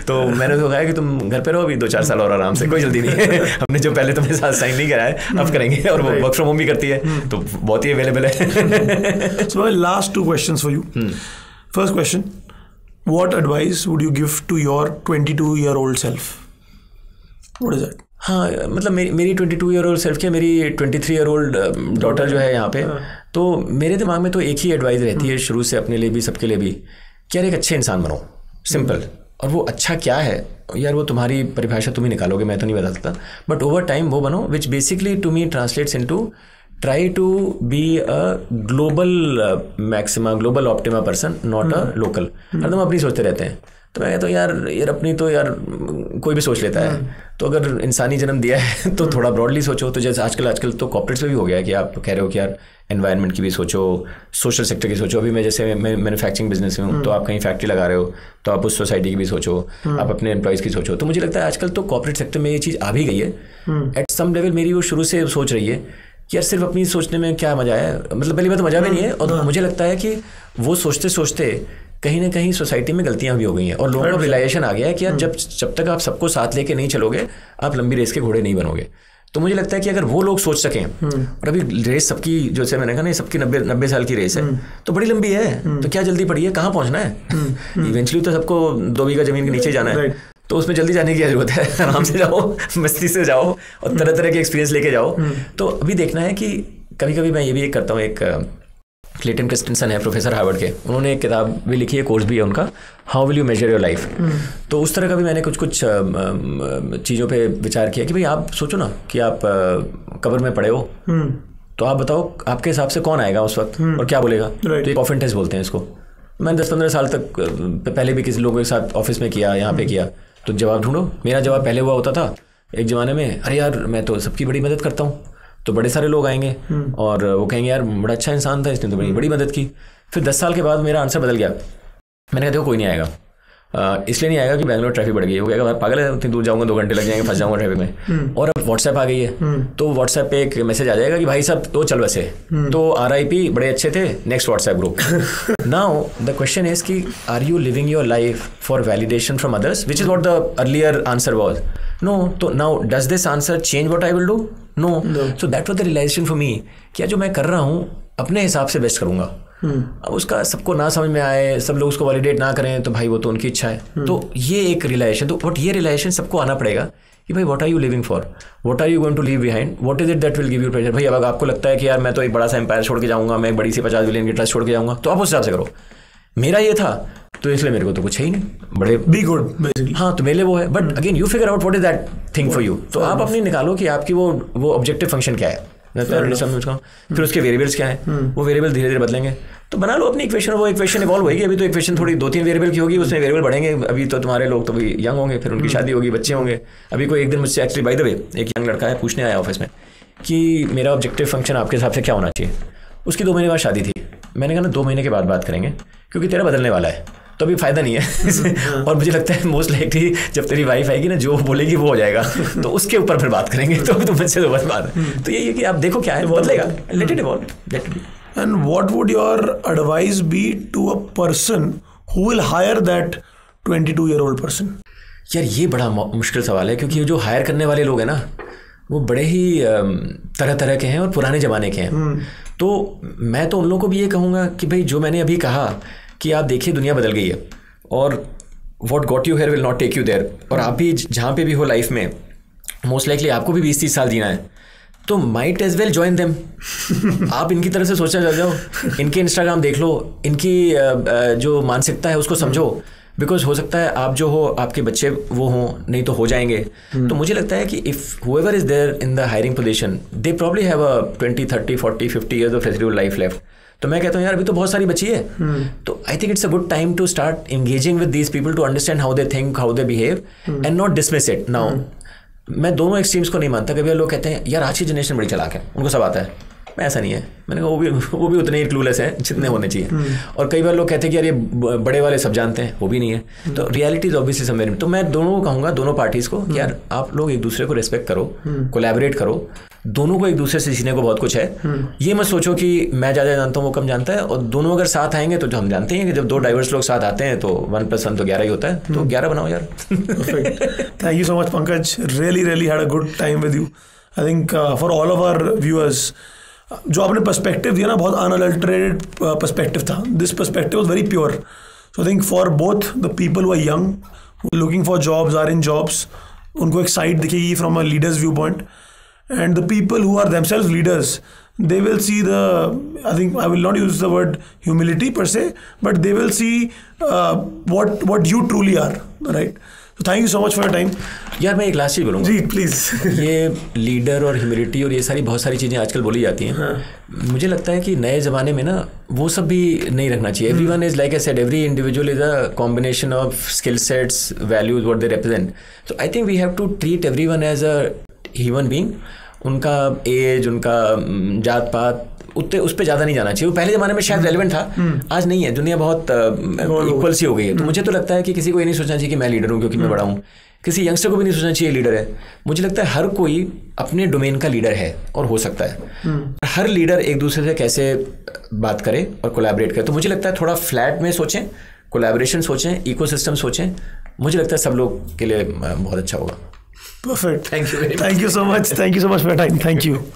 तो मैंने तो कहा कि तुम घर पे रहो अभी 2-4 साल और आराम से, कोई जल्दी नहीं है। हमने जो पहले तुम्हें साथ साइन नहीं करा है अब करेंगे, और वो वर्क फ्रॉम होम भी करती है, तो बहुत ही अवेलेबल है। So my last 2 questions for you. First question, what advice would you give to your 22-year-old self? What is that? हाँ मतलब मेरी 22-year-old सेल्फ क्या, मेरी 23-year-old डॉटर जो है यहाँ पे, तो मेरे दिमाग में तो एक ही एडवाइस रहती है शुरू से, अपने लिए भी सबके लिए भी, कि यार एक अच्छे इंसान बनो, सिंपल। और वो अच्छा क्या है यार, वो तुम्हारी परिभाषा तुम ही निकालोगे, मैं तो नहीं बता सकता। बट ओवर टाइम वो बनो which basically to me translates into try to be a global maxima, global optima person, not a local। हरदम अपनी सोचते रहते हैं। तो मैं कहता हूँ यार अपनी तो यार कोई भी सोच लेता है, तो अगर इंसानी जन्म दिया है तो थोड़ा ब्रॉडली सोचो। तो जैसे आजकल तो कॉर्पोरेट्स में भी हो गया है कि आप कह रहे हो कि यार एनवायरनमेंट की भी सोचो, सोशल सेक्टर की सोचो। अभी मैं मैन्युफैक्चरिंग बिजनेस में हूँ, तो आप कहीं फैक्ट्री लगा रहे हो तो आप उस सोसाइटी की भी सोचो, आप अपने एम्प्लॉयज़ की सोचो। तो मुझे लगता है आजकल तो कॉर्पोरेट सेक्टर में ये चीज़ आ भी गई है एट सम लेवल। मेरी वो शुरू से सोच रही है कि यार सिर्फ अपनी सोचने में क्या मजा है, मतलब पहली बात तो मजा भी नहीं है, और मुझे लगता है कि वो सोचते सोचते कहीं ना कहीं सोसाइटी में गलतियां भी हो गई हैं, और लोगों को रियलाइजेशन आ गया है कि यार जब तक आप सबको साथ लेके नहीं चलोगे आप लंबी रेस के घोड़े नहीं बनोगे। तो मुझे लगता है कि अगर वो लोग सोच सकें, और अभी रेस सबकी, जैसे मैंने कहा ना, सबकी 90 साल की रेस है, तो बड़ी लंबी है, तो क्या जल्दी पड़ी है, कहाँ पहुँचना है, इवेंचुअली तो सबको 2 बीघा जमीन के नीचे जाना है, तो उसमें जल्दी जाने की जरूरत है, आराम से जाओ, मस्ती से जाओ, और तरह तरह के एक्सपीरियंस लेके जाओ। तो अभी देखना है कि कभी कभी मैं ये भी करता हूँ, एक क्लेटन क्रिस्टनसन है प्रोफेसर हार्वर्ड के, उन्होंने एक किताब भी लिखी है, कोर्स भी है उनका, how will you major your life. तो उस तरह का भी मैंने कुछ चीज़ों पे विचार किया कि भाई आप सोचो ना कि आप कब्र में पड़े हो, तो आप बताओ आपके हिसाब से कौन आएगा उस वक्त और क्या बोलेगा। तो एक कॉफिन टेस्ट बोलते हैं इसको। मैंने 10-15 साल तक पहले भी किसी लोगों के साथ ऑफिस में किया, यहाँ पे किया, तो जवाब ढूंढो। मेरा जवाब पहले हुआ होता था एक ज़माने में, अरे यार मैं तो सबकी बड़ी मदद करता हूँ, तो बड़े सारे लोग आएंगे और वो कहेंगे यार बड़ा अच्छा इंसान था, इसने तो बड़ी मदद की। फिर 10 साल के बाद मेरा आंसर बदल गया, मैंने कहा देखो कोई नहीं आएगा, इसलिए नहीं आएगा कि बैंगलोर ट्रैफिक बढ़ गई है, वो कहेगा पागल है, इतनी दूर जाऊँगा 2 घंटे लग जाएंगे, फंस जाऊँगा ट्रैफिक में। और अब व्हाट्सएप आ गई है, तो व्हाट्सएप पे एक मैसेज आ जाएगा कि भाई साहब तो चल वैसे, तो RIP बड़े अच्छे थे, next WhatsApp group. Now the question is कि are you living your life for validation from others, which is what the earlier answer was, no. तो now does this answer change what I will do, no. So that was the realization for me, क्या जो मैं कर रहा हूँ अपने हिसाब से बेस्ट करूँगा। अब उसका सबको ना समझ में आए, सब लोग उसको वैलिडेट ना करें, तो भाई वो तो उनकी इच्छा है। तो ये एक रियलाइजेशन, तो बट ये रियलाइजेशन सबको आना पड़ेगा कि भाई what are you living for, what are you going to leave behind, what is it that will give you pleasure. भाई अब आपको लगता है कि यार मैं तो एक बड़ा सा एम्पायर छोड़ के जाऊँगा, मैं एक बड़ी सी 50 बिलियन की ट्रस्ट छोड़ के जाऊँगा, तो आप उस हिसाब से करो। मेरा ये था तो इसलिए मेरे को तो कुछ है ही नहीं, बड़े बी गुड बेसिकली। हाँ, तो मेरे लिए वो है, but again you figure out what is that thing for you. तो आप अपनी निकालो कि आपकी वो ऑब्जेक्टिव फंक्शन क्या है, मैं तो समझता हूँ। फिर उसके वेरिएबल्स क्या हैं, वो वेरिएबल धीरे धीरे बदलेंगे। तो बना लो अपनी इक्वेशन, वो इक्वेशन इवॉल्व होगी। अभी तो इक्वेशन थोड़ी 2-3 वेरिएबल की होगी, उसमें वेरिएबल बढ़ेंगे। अभी तो तुम्हारे लोग तो भी यंग होंगे, फिर उनकी शादी होगी, बच्चे होंगे। अभी कोई एक दिन मुझसे एक्चुअली बाय द वे एक यंग लड़का है, पूछने आया ऑफिस में कि मेरा ऑब्जेक्टिव फंक्शन आपके हिसाब से क्या होना चाहिए। उसकी 2 महीने बाद शादी थी। मैंने कहा ना 2 महीने के बाद बात करेंगे, क्योंकि तेरा बदलने वाला है, तो अभी फ़ायदा नहीं है। और मुझे लगता है मोस्ट लाइकली जब तेरी वाइफ आएगी ना, जो बोलेगी वो हो जाएगा, तो उसके ऊपर फिर बात करेंगे। तो मुझसे तो बस बात है। तो यही है कि आप देखो क्या है, बदलेगा, let it evolve, let it be. And what would your advice be to a person who will hire that 22-year-old person? यार ये बड़ा मुश्किल सवाल है, क्योंकि जो हायर करने वाले लोग हैं ना, वो बड़े ही तरह तरह के हैं और पुराने ज़माने के हैं। तो मैं तो उन लोगों को भी ये कहूँगा कि भाई जो मैंने अभी कहा कि आप देखिए दुनिया बदल गई है, और what got you here will not take you there. और आप भी जहाँ पे भी हो लाइफ में, मोस्ट लाइकली आपको भी 20-30 साल जीना है, तो might as well join them. आप इनकी तरफ से सोचना चल जाओ, इनके इंस्टाग्राम देख लो, इनकी जो मानसिकता है उसको समझो। बिकॉज हो सकता है आप जो हो, आपके बच्चे वो हों, नहीं तो हो जाएंगे। तो मुझे लगता है कि if whoever is there in the hiring position, they probably have a 20, 30, 40, 50 years of residual life left. तो मैं कहता हूँ यार अभी तो बहुत सारी बची है। तो I think it's a good time to start engaging with these people to understand how they think, how they behave, and not dismiss it. Now मैं दोनों एक्सट्रीम्स को नहीं मानता। कभी लोग कहते हैं यार आज की जनरेशन बड़ी चालाक है, उनको सब आता है। मैं ऐसा नहीं है। मैंने कहा वो भी उतने ही क्लूलेस हैं जितने होने चाहिए। और कई बार लोग कहते हैं कि यार ये बड़े वाले सब जानते हैं, वो भी नहीं है। तो रियलिटी इज ऑब्वियसली समवेयर। तो मैं दोनों को कहूँगा, दोनों पार्टीज को, कि यार आप लोग एक दूसरे को रिस्पेक्ट करो, कोलैबोरेट करो। दोनों को एक दूसरे से सीखने को बहुत कुछ है। ये मत सोचो कि मैं ज़्यादा जानता हूँ वो कम जानता है। और दोनों अगर साथ आएंगे तो हम जानते हैं कि जब 2 डाइवर्स लोग साथ आते हैं तो 1+1 तो 11 ही होता है। तो 11 बनाओ यार। Thank you so much, Pankaj. Really had a good time with you. I think for all of our viewers, जो आपने पर्सपेक्टिव दिया ना, बहुत अनअडल्टरेटेड पर्सपेक्टिव था. This perspective was very pure. So I think for both the people who are young, looking for jobs, are in jobs, उनको एक side दिखेगी from a leader's view point. And the people who are themselves leaders, they will see I think I will not use the word humility per se, but they will see what you truly are, right? So thank you so much for your time. यार मैं एक last चीज़ बोलूँगा जी please. ये leader और humility और ये सारी बहुत सारी चीज़ें आजकल बोली जाती हैं. हाँ. मुझे लगता है कि नए ज़माने में ना वो सब भी नहीं रखना चाहिए. Everyone is like I said, every individual is a combination of skill sets, values, what they represent. So I think we have to treat everyone as a human being. उनका एज, उनका जात पात, उस पर ज़्यादा नहीं जाना चाहिए. वो पहले ज़माने में शायद रेलिवेंट था, आज नहीं है. दुनिया बहुत इक्वल सी हो गई है. तो मुझे तो लगता है कि किसी को ये नहीं सोचना चाहिए कि मैं लीडर हूँ क्योंकि मैं बड़ा हूँ. किसी यंगस्टर को भी नहीं सोचना चाहिए लीडर है. मुझे लगता है हर कोई अपने डोमेन का लीडर है और हो सकता है. हर लीडर एक दूसरे से कैसे बात करे और कोलैबोरेट करे. तो मुझे लगता है थोड़ा फ्लैट में सोचें, कोलैबोरेशन सोचें, इकोसिस्टम सोचें. मुझे लगता है सब लोग के लिए बहुत अच्छा होगा. Perfect. Thank you very much. Thank you so much. Thank you so much for your time. Thank you.